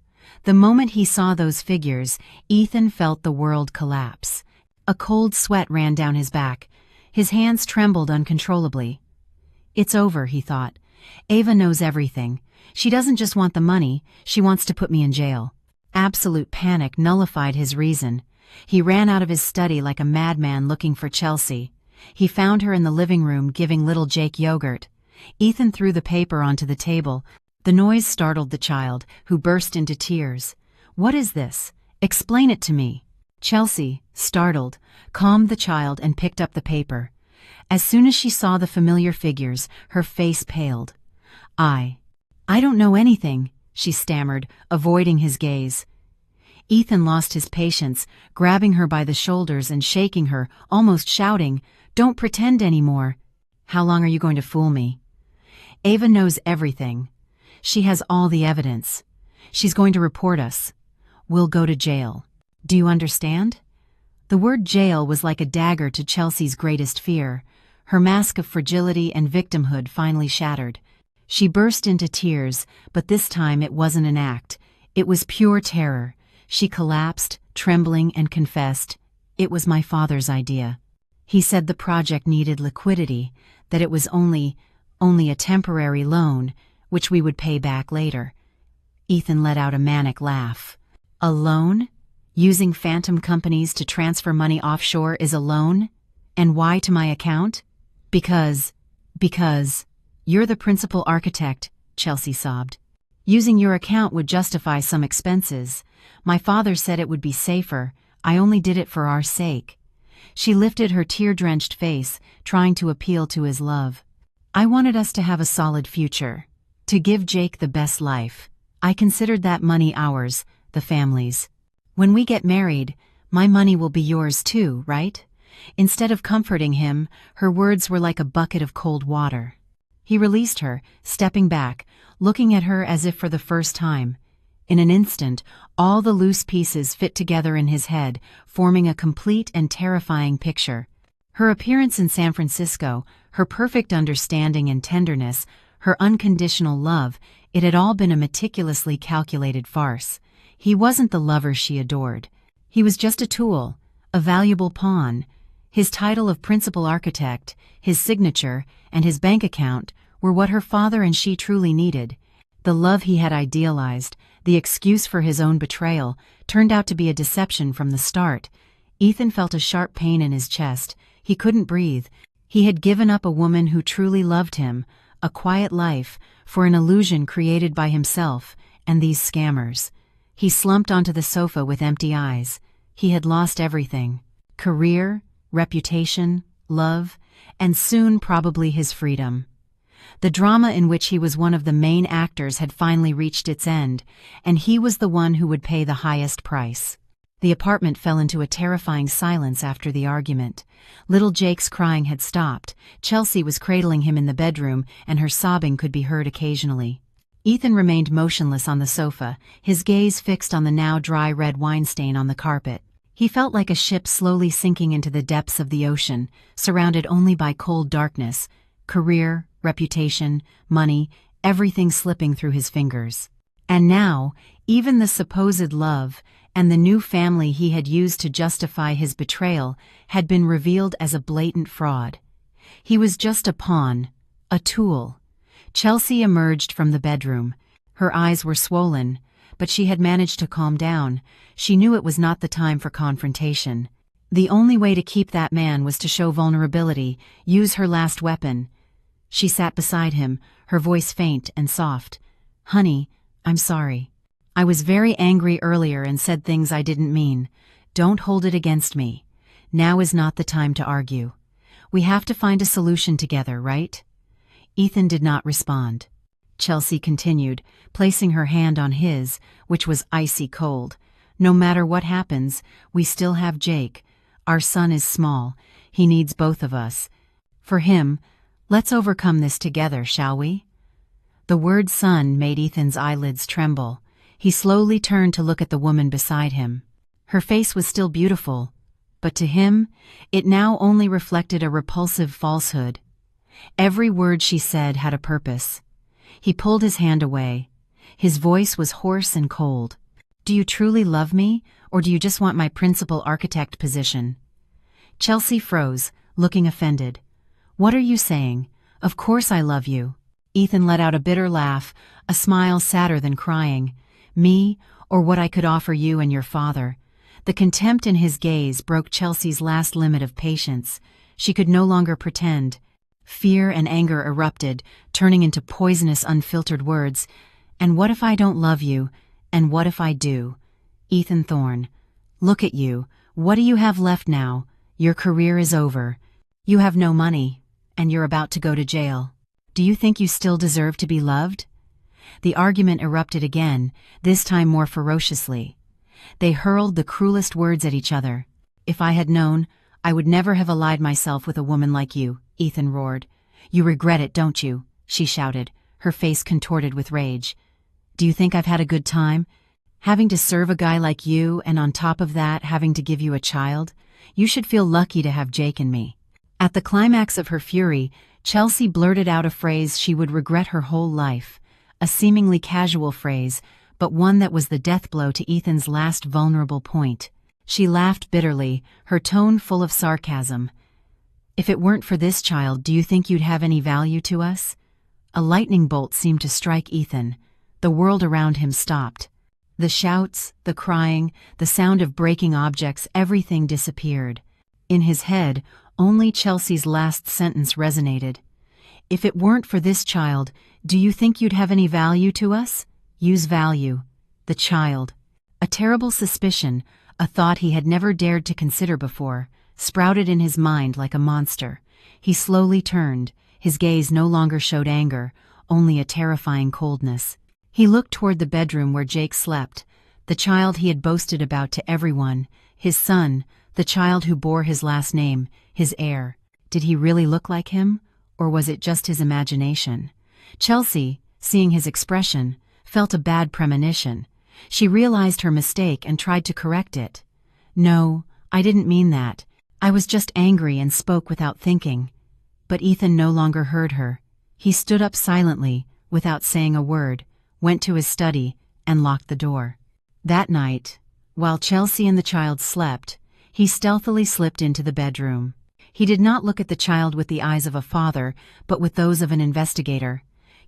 The moment he saw those figures, Ethan felt the world collapse. A cold sweat ran down his back. His hands trembled uncontrollably. "It's over," he thought. "Ava knows everything. She doesn't just want the money, she wants to put me in jail." Absolute panic nullified his reason. He ran out of his study like a madman looking for Chelsea. He found her in the living room giving little Jake yogurt. Ethan threw the paper onto the table. The noise startled the child, who burst into tears. "What is this? Explain it to me." Chelsea, startled, calmed the child and picked up the paper. As soon as she saw the familiar figures, her face paled. I don't know anything," she stammered, avoiding his gaze. Ethan lost his patience, grabbing her by the shoulders and shaking her, almost shouting, "Don't pretend anymore. How long are you going to fool me? Ava knows everything. She has all the evidence. She's going to report us. We'll go to jail. Do you understand?" The word jail was like a dagger to Chelsea's greatest fear. Her mask of fragility and victimhood finally shattered. She burst into tears, but this time it wasn't an act. It was pure terror. She collapsed, trembling, and confessed, "It was my father's idea. He said the project needed liquidity, that it was only a temporary loan, which we would pay back later." Ethan let out a manic laugh. "A loan? Using phantom companies to transfer money offshore is a loan? And why to my account?" Because you're the principal architect," Chelsea sobbed. "Using your account would justify some expenses. My father said it would be safer. I only did it for our sake." She lifted her tear-drenched face, trying to appeal to his love. "I wanted us to have a solid future. To give Jake the best life. I considered that money ours, the family's. When we get married, my money will be yours too, right?" Instead of comforting him, her words were like a bucket of cold water. He released her, stepping back, looking at her as if for the first time. In an instant, all the loose pieces fit together in his head, forming a complete and terrifying picture. Her appearance in San Francisco, her perfect understanding and tenderness, her unconditional love, it had all been a meticulously calculated farce. He wasn't the lover she adored. He was just a tool, a valuable pawn. His title of principal architect, his signature, and his bank account were what her father and she truly needed. The love he had idealized, the excuse for his own betrayal, turned out to be a deception from the start. Ethan felt a sharp pain in his chest. He couldn't breathe. He had given up a woman who truly loved him, a quiet life, for an illusion created by himself and these scammers. He slumped onto the sofa with empty eyes. He had lost everything: career, reputation, love, and soon probably his freedom. The drama in which he was one of the main actors had finally reached its end, and he was the one who would pay the highest price. The apartment fell into a terrifying silence after the argument. Little Jake's crying had stopped. Chelsea was cradling him in the bedroom, and her sobbing could be heard occasionally. Ethan remained motionless on the sofa, his gaze fixed on the now dry red wine stain on the carpet. He felt like a ship slowly sinking into the depths of the ocean, surrounded only by cold darkness. Career, reputation, money, everything slipping through his fingers. And now, even the supposed love and the new family he had used to justify his betrayal had been revealed as a blatant fraud. He was just a pawn, a tool. Chelsea emerged from the bedroom. Her eyes were swollen, but she had managed to calm down. She knew it was not the time for confrontation. The only way to keep that man was to show vulnerability, use her last weapon. She sat beside him, her voice faint and soft. "Honey, I'm sorry. I was very angry earlier and said things I didn't mean. Don't hold it against me. Now is not the time to argue. We have to find a solution together, right?" Ethan did not respond. Chelsea continued, placing her hand on his, which was icy cold. "No matter what happens, we still have Jake. Our son is small. He needs both of us. For him, let's overcome this together, shall we?" The word son made Ethan's eyelids tremble. He slowly turned to look at the woman beside him. Her face was still beautiful, but to him, it now only reflected a repulsive falsehood. Every word she said had a purpose. He pulled his hand away. His voice was hoarse and cold. "Do you truly love me, or do you just want my principal architect position?" Chelsea froze, looking offended. "What are you saying? Of course I love you." Ethan let out a bitter laugh, a smile sadder than crying. "Me, or what I could offer you and your father." The contempt in his gaze broke Chelsea's last limit of patience. She could no longer pretend. Fear and anger erupted, turning into poisonous, unfiltered words. "And what if I don't love you? And what if I do? Ethan Thorne, look at you. What do you have left now? Your career is over. You have no money, and you're about to go to jail. Do you think you still deserve to be loved?" The argument erupted again, this time more ferociously. They hurled the cruelest words at each other. "If I had known, I would never have allied myself with a woman like you," Ethan roared. "You regret it, don't you?" she shouted, her face contorted with rage. "Do you think I've had a good time? Having to serve a guy like you, and on top of that, having to give you a child? You should feel lucky to have Jake and me." At the climax of her fury, Chelsea blurted out a phrase she would regret her whole life. A seemingly casual phrase, but one that was the death blow to Ethan's last vulnerable point. She laughed bitterly, her tone full of sarcasm. "If it weren't for this child, do you think you'd have any value to us?" A lightning bolt seemed to strike Ethan. The world around him stopped. The shouts, the crying, the sound of breaking objects, everything disappeared. In his head, only Chelsea's last sentence resonated. "If it weren't for this child, do you think you'd have any value to us?" Use value. The child. A terrible suspicion, a thought he had never dared to consider before, sprouted in his mind like a monster. He slowly turned. His gaze no longer showed anger, only a terrifying coldness. He looked toward the bedroom where Jake slept, the child he had boasted about to everyone, his son, the child who bore his last name, his heir. Did he really look like him, or was it just his imagination? Chelsea, seeing his expression, felt a bad premonition. She realized her mistake and tried to correct it. "No, I didn't mean that. I was just angry and spoke without thinking." But Ethan no longer heard her. He stood up silently, without saying a word, went to his study, and locked the door. That night, while Chelsea and the child slept, he stealthily slipped into the bedroom. He did not look at the child with the eyes of a father, but with those of an investigator.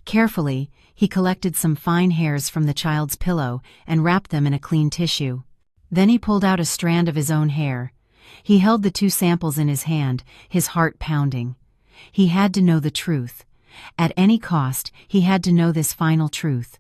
Carefully, he collected some fine hairs from the child's pillow and wrapped them in a clean tissue. Then he pulled out a strand of his own hair. He held the two samples in his hand, his heart pounding. He had to know the truth. At any cost, he had to know this final truth.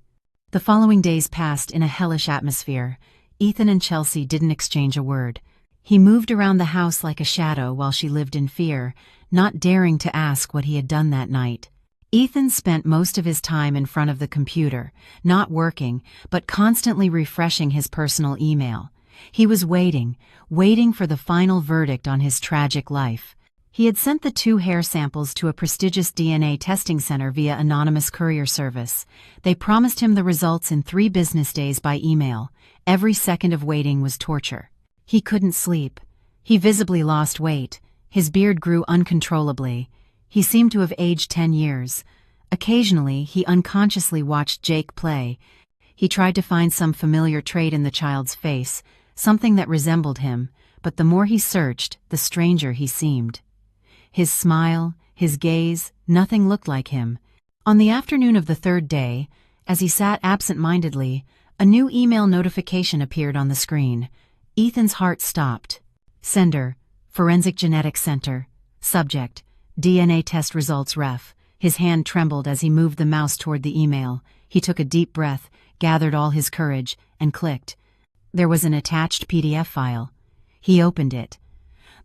The following days passed in a hellish atmosphere. Ethan and Chelsea didn't exchange a word. He moved around the house like a shadow while she lived in fear, not daring to ask what he had done that night. Ethan spent most of his time in front of the computer, not working, but constantly refreshing his personal email. He was waiting for the final verdict on his tragic life. He had sent the 2 hair samples to a prestigious DNA testing center via anonymous courier service. They promised him the results in 3 business days by email. Every second of waiting was torture. He couldn't sleep. He visibly lost weight. His beard grew uncontrollably. He seemed to have aged 10 years. Occasionally, he unconsciously watched Jake play. He tried to find some familiar trait in the child's face, something that resembled him, but the more he searched, the stranger he seemed. His smile, his gaze, nothing looked like him. On the afternoon of the third day, as he sat absent-mindedly, a new email notification appeared on the screen. Ethan's heart stopped. Sender, Forensic Genetics Center. Subject, DNA test results ref. His hand trembled as he moved the mouse toward the email. He took a deep breath, gathered all his courage, and clicked. There was an attached PDF file. He opened it.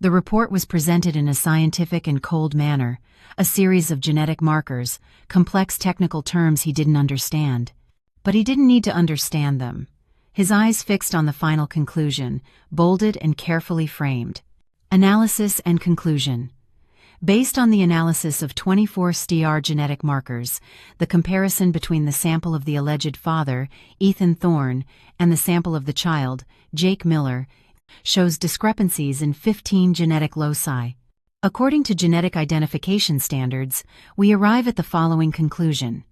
The report was presented in a scientific and cold manner, a series of genetic markers, complex technical terms he didn't understand. But he didn't need to understand them. His eyes fixed on the final conclusion, bolded and carefully framed. Analysis and conclusion. Based on the analysis of 24 STR genetic markers, the comparison between the sample of the alleged father, Ethan Thorne, and the sample of the child, Jake Miller, shows discrepancies in 15 genetic loci. According to genetic identification standards, we arrive at the following conclusion.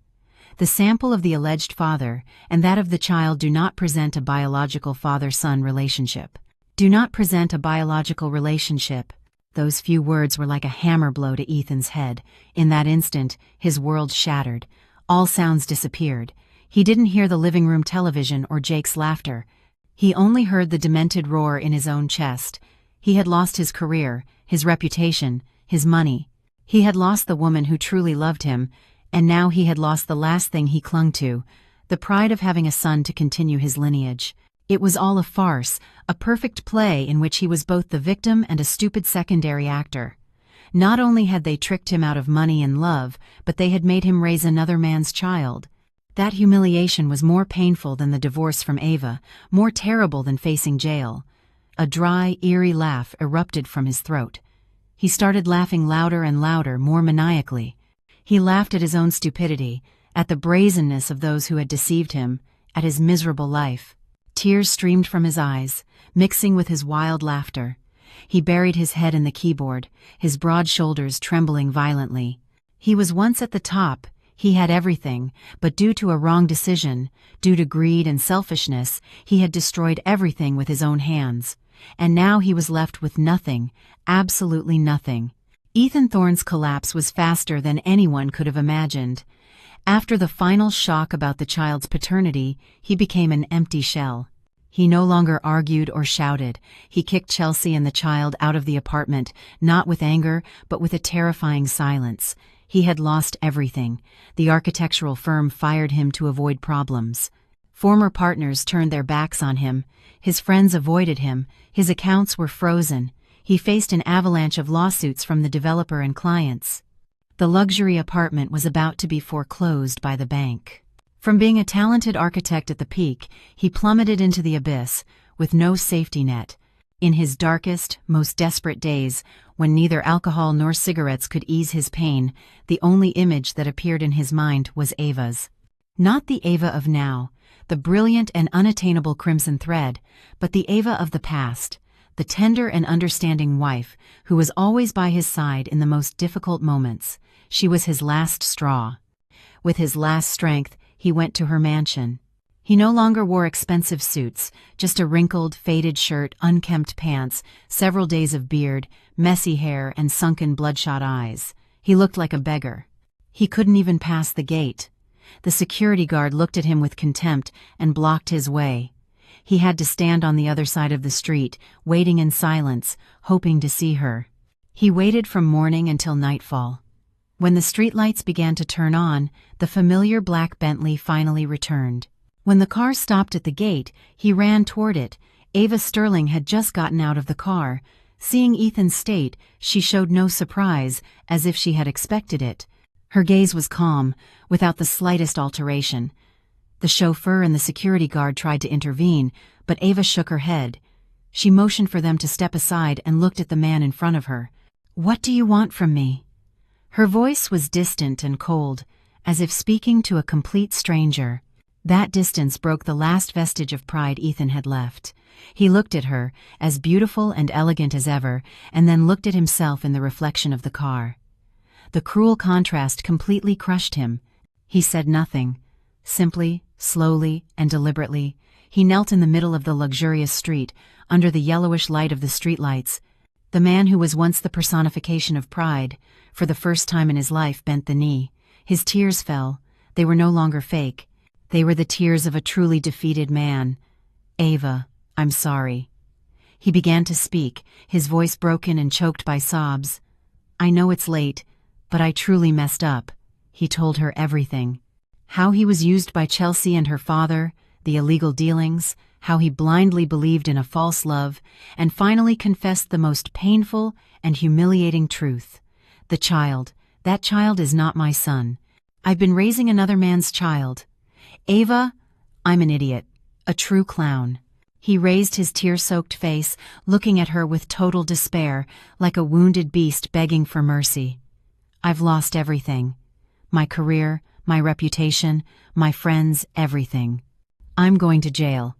The sample of the alleged father and that of the child do not present a biological father-son relationship. Do not present a biological relationship. Those few words were like a hammer blow to Ethan's head. In that instant, his world shattered. All sounds disappeared. He didn't hear the living room television or Jake's laughter. He only heard the demented roar in his own chest. He had lost his career, his reputation, his money. He had lost the woman who truly loved him, and now he had lost the last thing he clung to, the pride of having a son to continue his lineage. It was all a farce, a perfect play in which he was both the victim and a stupid secondary actor. Not only had they tricked him out of money and love, but they had made him raise another man's child. That humiliation was more painful than the divorce from Ava, more terrible than facing jail. A dry, eerie laugh erupted from his throat. He started laughing louder and louder, more maniacally. He laughed at his own stupidity, at the brazenness of those who had deceived him, at his miserable life. Tears streamed from his eyes, mixing with his wild laughter. He buried his head in the keyboard, his broad shoulders trembling violently. He was once at the top. He had everything, but due to a wrong decision, due to greed and selfishness, he had destroyed everything with his own hands. And now he was left with nothing, absolutely nothing. Ethan Thorne's collapse was faster than anyone could have imagined. After the final shock about the child's paternity, he became an empty shell. He no longer argued or shouted. He kicked Chelsea and the child out of the apartment, not with anger, but with a terrifying silence. He had lost everything. The architectural firm fired him to avoid problems. Former partners turned their backs on him. His friends avoided him. His accounts were frozen. He faced an avalanche of lawsuits from the developer and clients. The luxury apartment was about to be foreclosed by the bank. From being a talented architect at the peak, he plummeted into the abyss, with no safety net. In his darkest, most desperate days, when neither alcohol nor cigarettes could ease his pain, the only image that appeared in his mind was Ava's. Not the Ava of now, the brilliant and unattainable Crimson Thread, but the Ava of the past, the tender and understanding wife who was always by his side in the most difficult moments. She was his last straw. With his last strength, he went to her mansion. He no longer wore expensive suits, just a wrinkled, faded shirt, unkempt pants, several days of beard, messy hair, and sunken, bloodshot eyes. He looked like a beggar. He couldn't even pass the gate. The security guard looked at him with contempt and blocked his way. He had to stand on the other side of the street, waiting in silence, hoping to see her. He waited from morning until nightfall. When the streetlights began to turn on, the familiar black Bentley finally returned. When the car stopped at the gate, he ran toward it. Ava Sterling had just gotten out of the car. Seeing Ethan's state, she showed no surprise, as if she had expected it. Her gaze was calm, without the slightest alteration. The chauffeur and the security guard tried to intervene, but Ava shook her head. She motioned for them to step aside and looked at the man in front of her. "What do you want from me?" Her voice was distant and cold, as if speaking to a complete stranger. That distance broke the last vestige of pride Ethan had left. He looked at her, as beautiful and elegant as ever, and then looked at himself in the reflection of the car. The cruel contrast completely crushed him. He said nothing, simply Slowly and deliberately, he knelt in the middle of the luxurious street, under the yellowish light of the streetlights. The man who was once the personification of pride, for the first time in his life bent the knee. His tears fell. They were no longer fake. They were the tears of a truly defeated man. "Ava, I'm sorry." He began to speak, his voice broken and choked by sobs. "I know it's late, but I truly messed up." He told her everything. How he was used by Chelsea and her father, the illegal dealings, how he blindly believed in a false love, and finally confessed the most painful and humiliating truth. That child is not my son. I've been raising another man's child. Ava, I'm an idiot, a true clown. He raised his tear-soaked face, looking at her with total despair, like a wounded beast begging for mercy. I've lost everything. My career, my reputation, my friends, everything. I'm going to jail.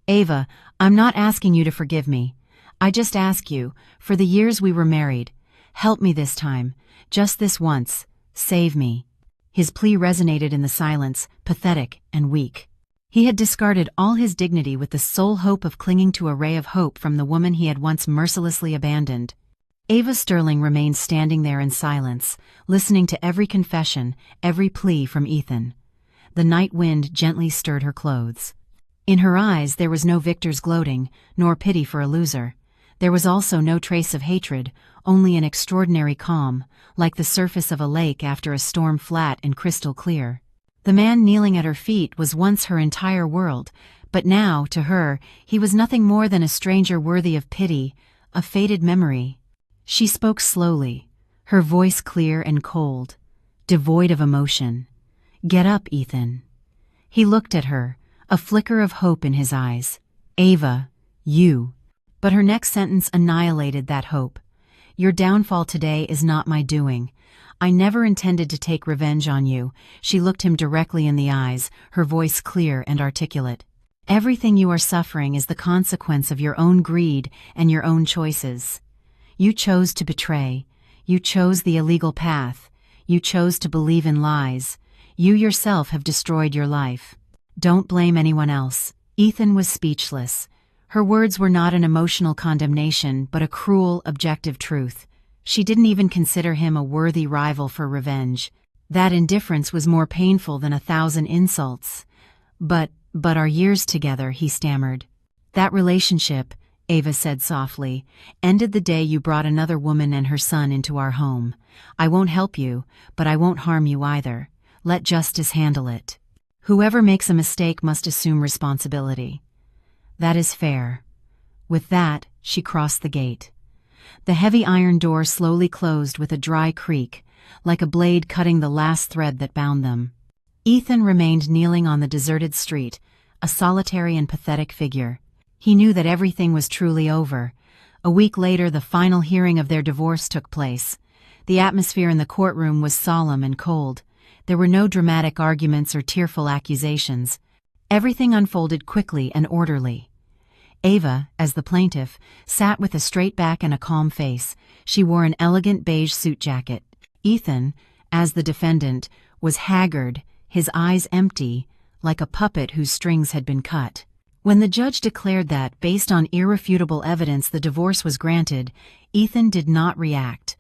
Ava, I'm not asking you to forgive me. I just ask you, for the years we were married, help me this time, just this once, save me. His plea resonated in the silence, pathetic and weak. He had discarded all his dignity with the sole hope of clinging to a ray of hope from the woman he had once mercilessly abandoned. Ava Sterling remained standing there in silence, listening to every confession, every plea from Ethan. The night wind gently stirred her clothes. In her eyes there was no victor's gloating, nor pity for a loser. There was also no trace of hatred, only an extraordinary calm, like the surface of a lake after a storm, flat and crystal clear. The man kneeling at her feet was once her entire world, but now, to her, he was nothing more than a stranger worthy of pity, a faded memory. She spoke slowly, her voice clear and cold, devoid of emotion. "Get up, Ethan." He looked at her, a flicker of hope in his eyes. "Ava, you." But her next sentence annihilated that hope. "Your downfall today is not my doing. I never intended to take revenge on you." She looked him directly in the eyes, her voice clear and articulate. "Everything you are suffering is the consequence of your own greed and your own choices. You chose to betray. You chose the illegal path. You chose to believe in lies. You yourself have destroyed your life. Don't blame anyone else." Ethan was speechless. Her words were not an emotional condemnation, but a cruel, objective truth. She didn't even consider him a worthy rival for revenge. That indifference was more painful than 1,000 insults. But our years together," he stammered. "That relationship," Ava said softly, "ended the day you brought another woman and her son into our home. I won't help you, but I won't harm you either. Let justice handle it. Whoever makes a mistake must assume responsibility. That is fair." With that, she crossed the gate. The heavy iron door slowly closed with a dry creak, like a blade cutting the last thread that bound them. Ethan remained kneeling on the deserted street, a solitary and pathetic figure. He knew that everything was truly over. A week later, the final hearing of their divorce took place. The atmosphere in the courtroom was solemn and cold. There were no dramatic arguments or tearful accusations. Everything unfolded quickly and orderly. Ava, as the plaintiff, sat with a straight back and a calm face. She wore an elegant beige suit jacket. Ethan, as the defendant, was haggard, his eyes empty, like a puppet whose strings had been cut. When the judge declared that, based on irrefutable evidence, the divorce was granted, Ethan did not react.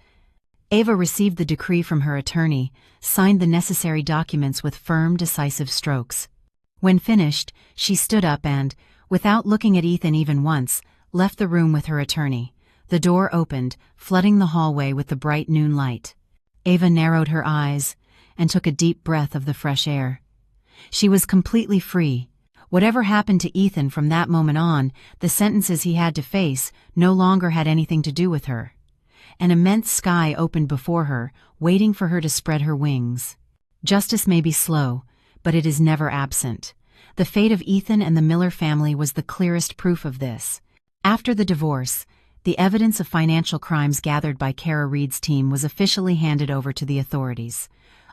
Ava received the decree from her attorney, signed the necessary documents with firm, decisive strokes. When finished, she stood up and, without looking at Ethan even once, left the room with her attorney. The door opened, flooding the hallway with the bright noon light. Ava narrowed her eyes and took a deep breath of the fresh air. She was completely free. Whatever happened to Ethan from that moment on, the sentences he had to face no longer had anything to do with her. An immense sky opened before her, waiting for her to spread her wings. Justice may be slow, but it is never absent. The fate of Ethan and the Miller family was the clearest proof of this. After the divorce, the evidence of financial crimes gathered by Kara Reed's team was officially handed over to the authorities.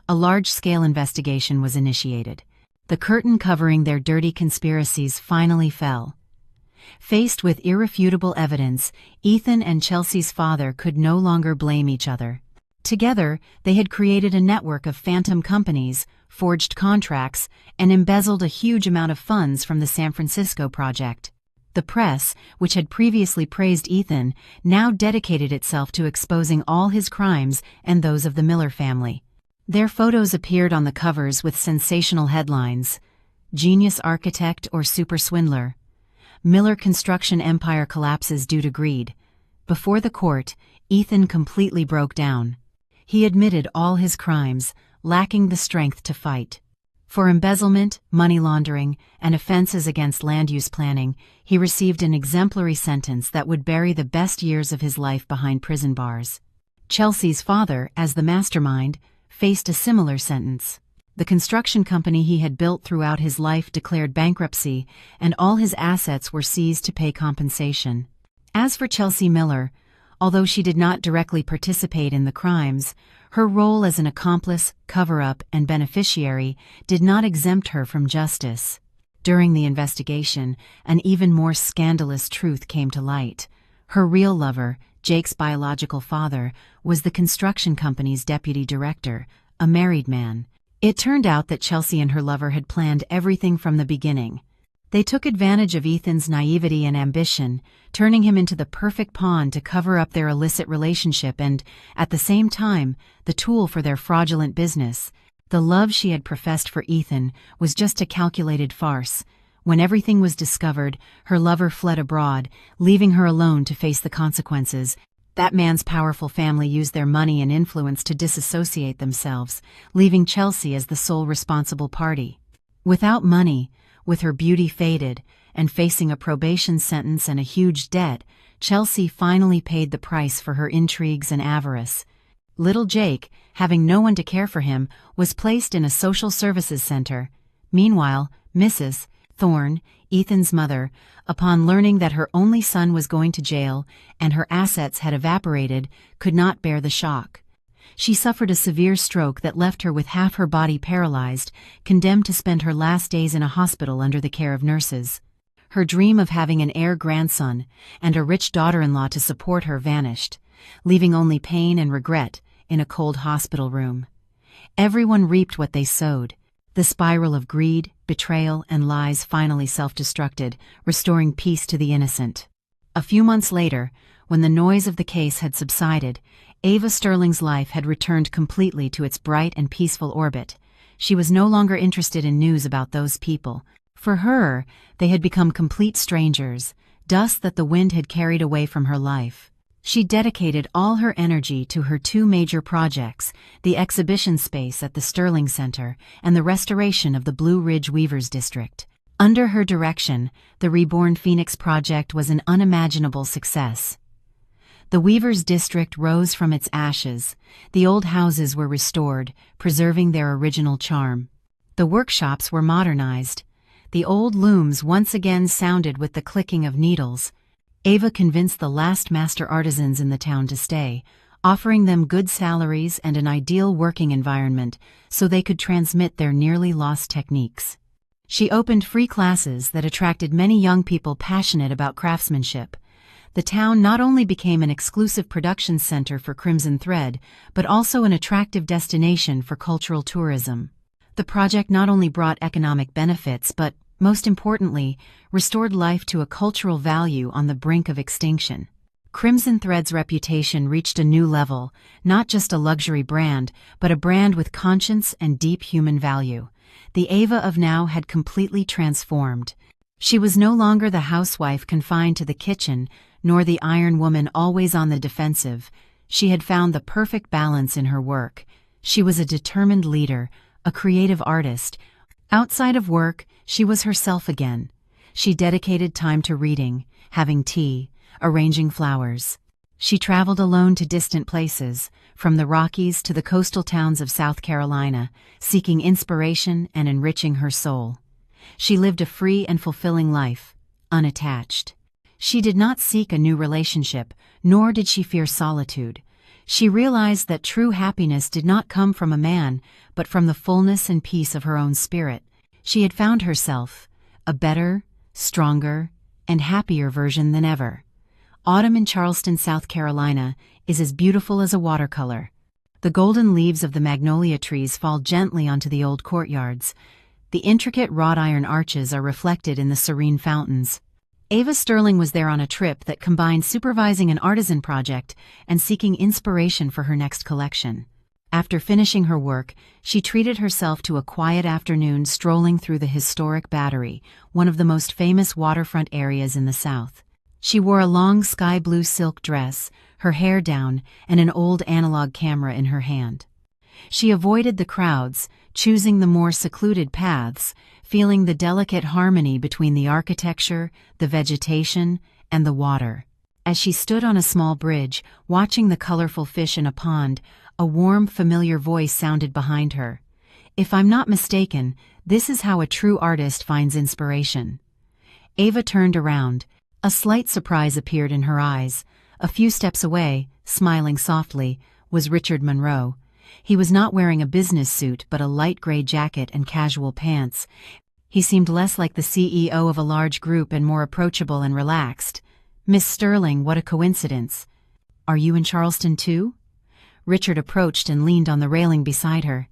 A large-scale investigation was initiated. The curtain covering their dirty conspiracies finally fell. Faced with irrefutable evidence, Ethan and Chelsea's father could no longer blame each other. Together, they had created a network of phantom companies, forged contracts, and embezzled a huge amount of funds from the San Francisco project. The press, which had previously praised Ethan, now dedicated itself to exposing all his crimes and those of the Miller family. Their photos appeared on the covers with sensational headlines: "Genius Architect or Super Swindler? Miller Construction Empire Collapses Due to Greed." Before the court, Ethan completely broke down. He admitted all his crimes, lacking the strength to fight. For embezzlement, money laundering, and offenses against land use planning, he received an exemplary sentence that would bury the best years of his life behind prison bars. Chelsea's father, as the mastermind, faced a similar sentence. The construction company he had built throughout his life declared bankruptcy, and all his assets were seized to pay compensation. As for Chelsea Miller, although she did not directly participate in the crimes, her role as an accomplice, cover-up, and beneficiary did not exempt her from justice. During the investigation, an even more scandalous truth came to light. Her real lover, Jake's biological father, was the construction company's deputy director, a married man. It turned out that Chelsea and her lover had planned everything from the beginning. They took advantage of Ethan's naivety and ambition, turning him into the perfect pawn to cover up their illicit relationship and, at the same time, the tool for their fraudulent business. The love she had professed for Ethan was just a calculated farce. When everything was discovered, her lover fled abroad, leaving her alone to face the consequences. That man's powerful family used their money and influence to disassociate themselves, leaving Chelsea as the sole responsible party. Without money, with her beauty faded, and facing a probation sentence and a huge debt, Chelsea finally paid the price for her intrigues and avarice. Little Jake, having no one to care for him, was placed in a social services center. Meanwhile, Mrs. Thorne, Ethan's mother, upon learning that her only son was going to jail and her assets had evaporated, could not bear the shock. She suffered a severe stroke that left her with half her body paralyzed, condemned to spend her last days in a hospital under the care of nurses. Her dream of having an heir grandson and a rich daughter-in-law to support her vanished, leaving only pain and regret in a cold hospital room. Everyone reaped what they sowed. The spiral of greed, betrayal, and lies finally self-destructed, restoring peace to the innocent. A few months later, when the noise of the case had subsided, Ava Sterling's life had returned completely to its bright and peaceful orbit. She was no longer interested in news about those people. For her, they had become complete strangers, dust that the wind had carried away from her life. She dedicated all her energy to her two major projects, the exhibition space at the Sterling Center and the restoration of the Blue Ridge Weavers District. Under her direction, the Reborn Phoenix project was an unimaginable success. The Weavers District rose from its ashes. The old houses were restored, preserving their original charm. The workshops were modernized. The old looms once again sounded with the clicking of needles. Ava convinced the last master artisans in the town to stay, offering them good salaries and an ideal working environment so they could transmit their nearly lost techniques. She opened free classes that attracted many young people passionate about craftsmanship. The town not only became an exclusive production center for Crimson Thread, but also an attractive destination for cultural tourism. The project not only brought economic benefits but, most importantly, restored life to a cultural value on the brink of extinction. Crimson Thread's reputation reached a new level, not just a luxury brand, but a brand with conscience and deep human value. The Ava of now had completely transformed. She was no longer the housewife confined to the kitchen, nor the iron woman always on the defensive. She had found the perfect balance in her work. She was a determined leader, a creative artist. Outside of work, she was herself again. She dedicated time to reading, having tea, arranging flowers. She traveled alone to distant places, from the Rockies to the coastal towns of South Carolina, seeking inspiration and enriching her soul. She lived a free and fulfilling life, unattached. She did not seek a new relationship, nor did she fear solitude. She realized that true happiness did not come from a man, but from the fullness and peace of her own spirit. She had found herself, a better, stronger, and happier version than ever. Autumn in Charleston, South Carolina, is as beautiful as a watercolor. The golden leaves of the magnolia trees fall gently onto the old courtyards. The intricate wrought iron arches are reflected in the serene fountains. Ava Sterling was there on a trip that combined supervising an artisan project and seeking inspiration for her next collection. After finishing her work, she treated herself to a quiet afternoon strolling through the historic Battery, one of the most famous waterfront areas in the South. She wore a long sky blue silk dress, her hair down, and an old analog camera in her hand. She avoided the crowds, choosing the more secluded paths, feeling the delicate harmony between the architecture, the vegetation, and the water. As she stood on a small bridge, watching the colorful fish in a pond, a warm, familiar voice sounded behind her. "If I'm not mistaken, this is how a true artist finds inspiration." Ava turned around. A slight surprise appeared in her eyes. A few steps away, smiling softly, was Richard Monroe. He was not wearing a business suit but a light gray jacket and casual pants. He seemed less like the CEO of a large group and more approachable and relaxed. "Miss Sterling, what a coincidence. Are you in Charleston too?" Richard approached and leaned on the railing beside her.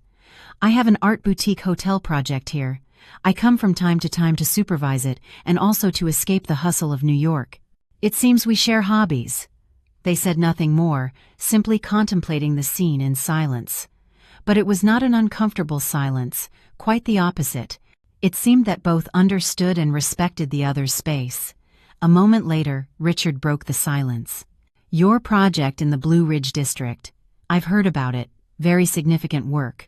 "I have an art boutique hotel project here. I come from time to supervise it and also to escape the hustle of New York. It seems we share hobbies." They said nothing more, simply contemplating the scene in silence. But it was not an uncomfortable silence, quite the opposite. It seemed that both understood and respected the other's space. A moment later, Richard broke the silence. "Your project in the Blue Ridge District. I've heard about it. Very significant work.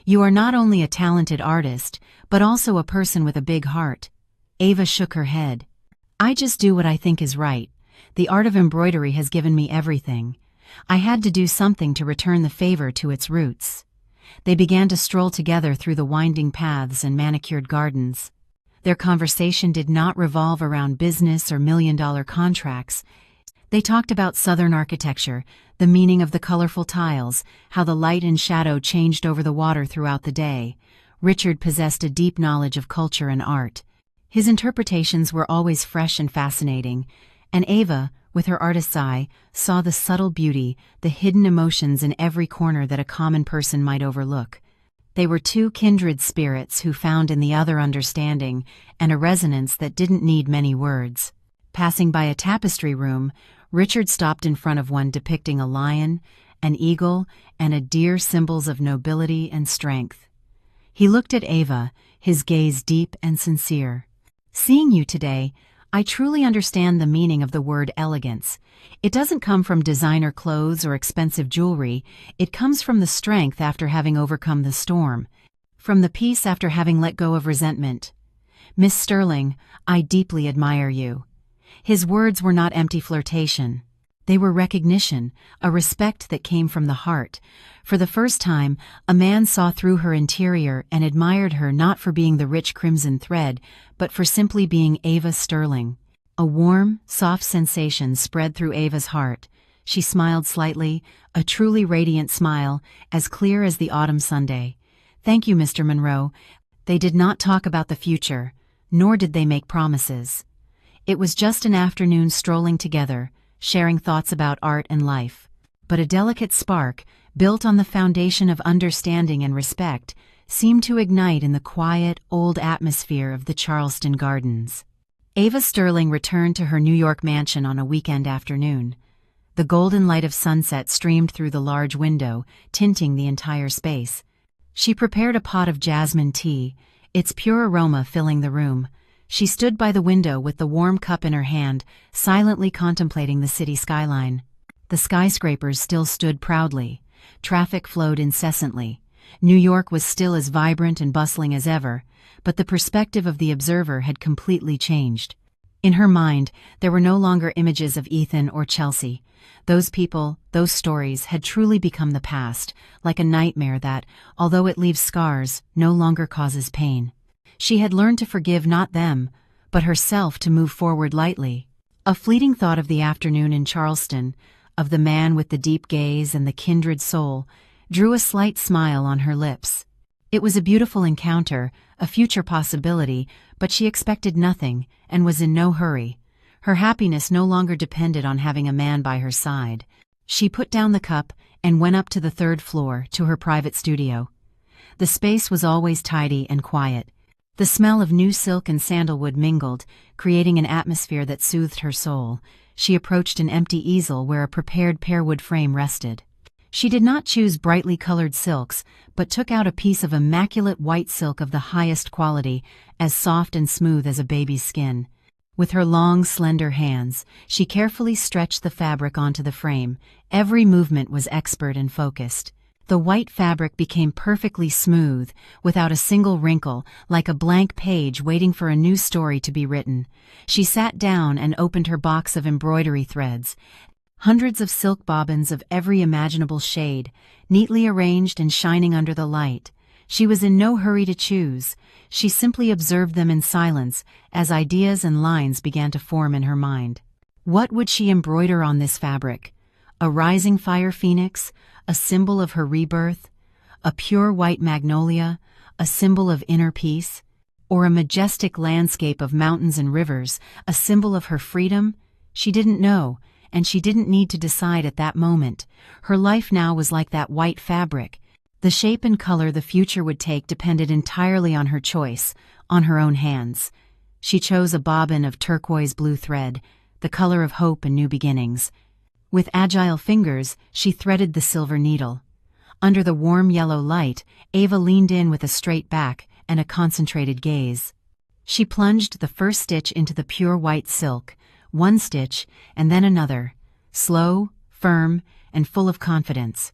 You are not only a talented artist, but also a person with a big heart." Ava shook her head. "I just do what I think is right. The art of embroidery has given me everything. I had to do something to return the favor to its roots." They began to stroll together through the winding paths and manicured gardens. Their conversation did not revolve around business or million-dollar contracts. They talked about Southern architecture, the meaning of the colorful tiles, how the light and shadow changed over the water throughout the day. Richard possessed a deep knowledge of culture and art. His interpretations were always fresh and fascinating, and Ava, with her artist's eye, saw the subtle beauty, the hidden emotions in every corner that a common person might overlook. They were two kindred spirits who found in the other understanding and a resonance that didn't need many words. Passing by a tapestry room, Richard stopped in front of one depicting a lion, an eagle, and a deer, symbols of nobility and strength. He looked at Ava, his gaze deep and sincere. "Seeing you today, I truly understand the meaning of the word elegance. It doesn't come from designer clothes or expensive jewelry. It comes from the strength after having overcome the storm, from the peace after having let go of resentment. Miss Sterling, I deeply admire you." His words were not empty flirtation. They were recognition, a respect that came from the heart. For the first time, a man saw through her interior and admired her not for being the rich crimson thread, but for simply being Ava Sterling. A warm, soft sensation spread through Ava's heart. She smiled slightly, a truly radiant smile, as clear as the autumn Sunday. "Thank you, Mr. Monroe." They did not talk about the future, nor did they make promises. It was just an afternoon strolling together, sharing thoughts about art and life. But a delicate spark, built on the foundation of understanding and respect, seemed to ignite in the quiet, old atmosphere of the Charleston Gardens. Ava Sterling returned to her New York mansion on a weekend afternoon. The golden light of sunset streamed through the large window, tinting the entire space. She prepared a pot of jasmine tea, its pure aroma filling the room. She stood by the window with the warm cup in her hand, silently contemplating the city skyline. The skyscrapers still stood proudly. Traffic flowed incessantly. New York was still as vibrant and bustling as ever, but the perspective of the observer had completely changed. In her mind, there were no longer images of Ethan or Chelsea. Those people, those stories, had truly become the past, like a nightmare that, although it leaves scars, no longer causes pain. She had learned to forgive not them, but herself, to move forward lightly. A fleeting thought of the afternoon in Charleston, of the man with the deep gaze and the kindred soul, drew a slight smile on her lips. It was a beautiful encounter, a future possibility, but she expected nothing and was in no hurry. Her happiness no longer depended on having a man by her side. She put down the cup and went up to the third floor, to her private studio. The space was always tidy and quiet. The smell of new silk and sandalwood mingled, creating an atmosphere that soothed her soul. She approached an empty easel where a prepared pearwood frame rested. She did not choose brightly colored silks, but took out a piece of immaculate white silk of the highest quality, as soft and smooth as a baby's skin. With her long, slender hands, she carefully stretched the fabric onto the frame. Every movement was expert and focused. The white fabric became perfectly smooth, without a single wrinkle, like a blank page waiting for a new story to be written. She sat down and opened her box of embroidery threads. Hundreds of silk bobbins of every imaginable shade, neatly arranged and shining under the light. She was in no hurry to choose. She simply observed them in silence as ideas and lines began to form in her mind. What would she embroider on this fabric? A rising fire phoenix, a symbol of her rebirth? A pure white magnolia, a symbol of inner peace? Or a majestic landscape of mountains and rivers, a symbol of her freedom? She didn't know, and she didn't need to decide at that moment. Her life now was like that white fabric. The shape and color the future would take depended entirely on her choice, on her own hands. She chose a bobbin of turquoise blue thread, the color of hope and new beginnings. With agile fingers, she threaded the silver needle. Under the warm yellow light, Ava leaned in with a straight back and a concentrated gaze. She plunged the first stitch into the pure white silk, one stitch and then another, slow, firm, and full of confidence.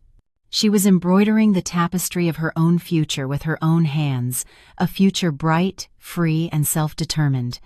She was embroidering the tapestry of her own future with her own hands, a future bright, free, and self-determined.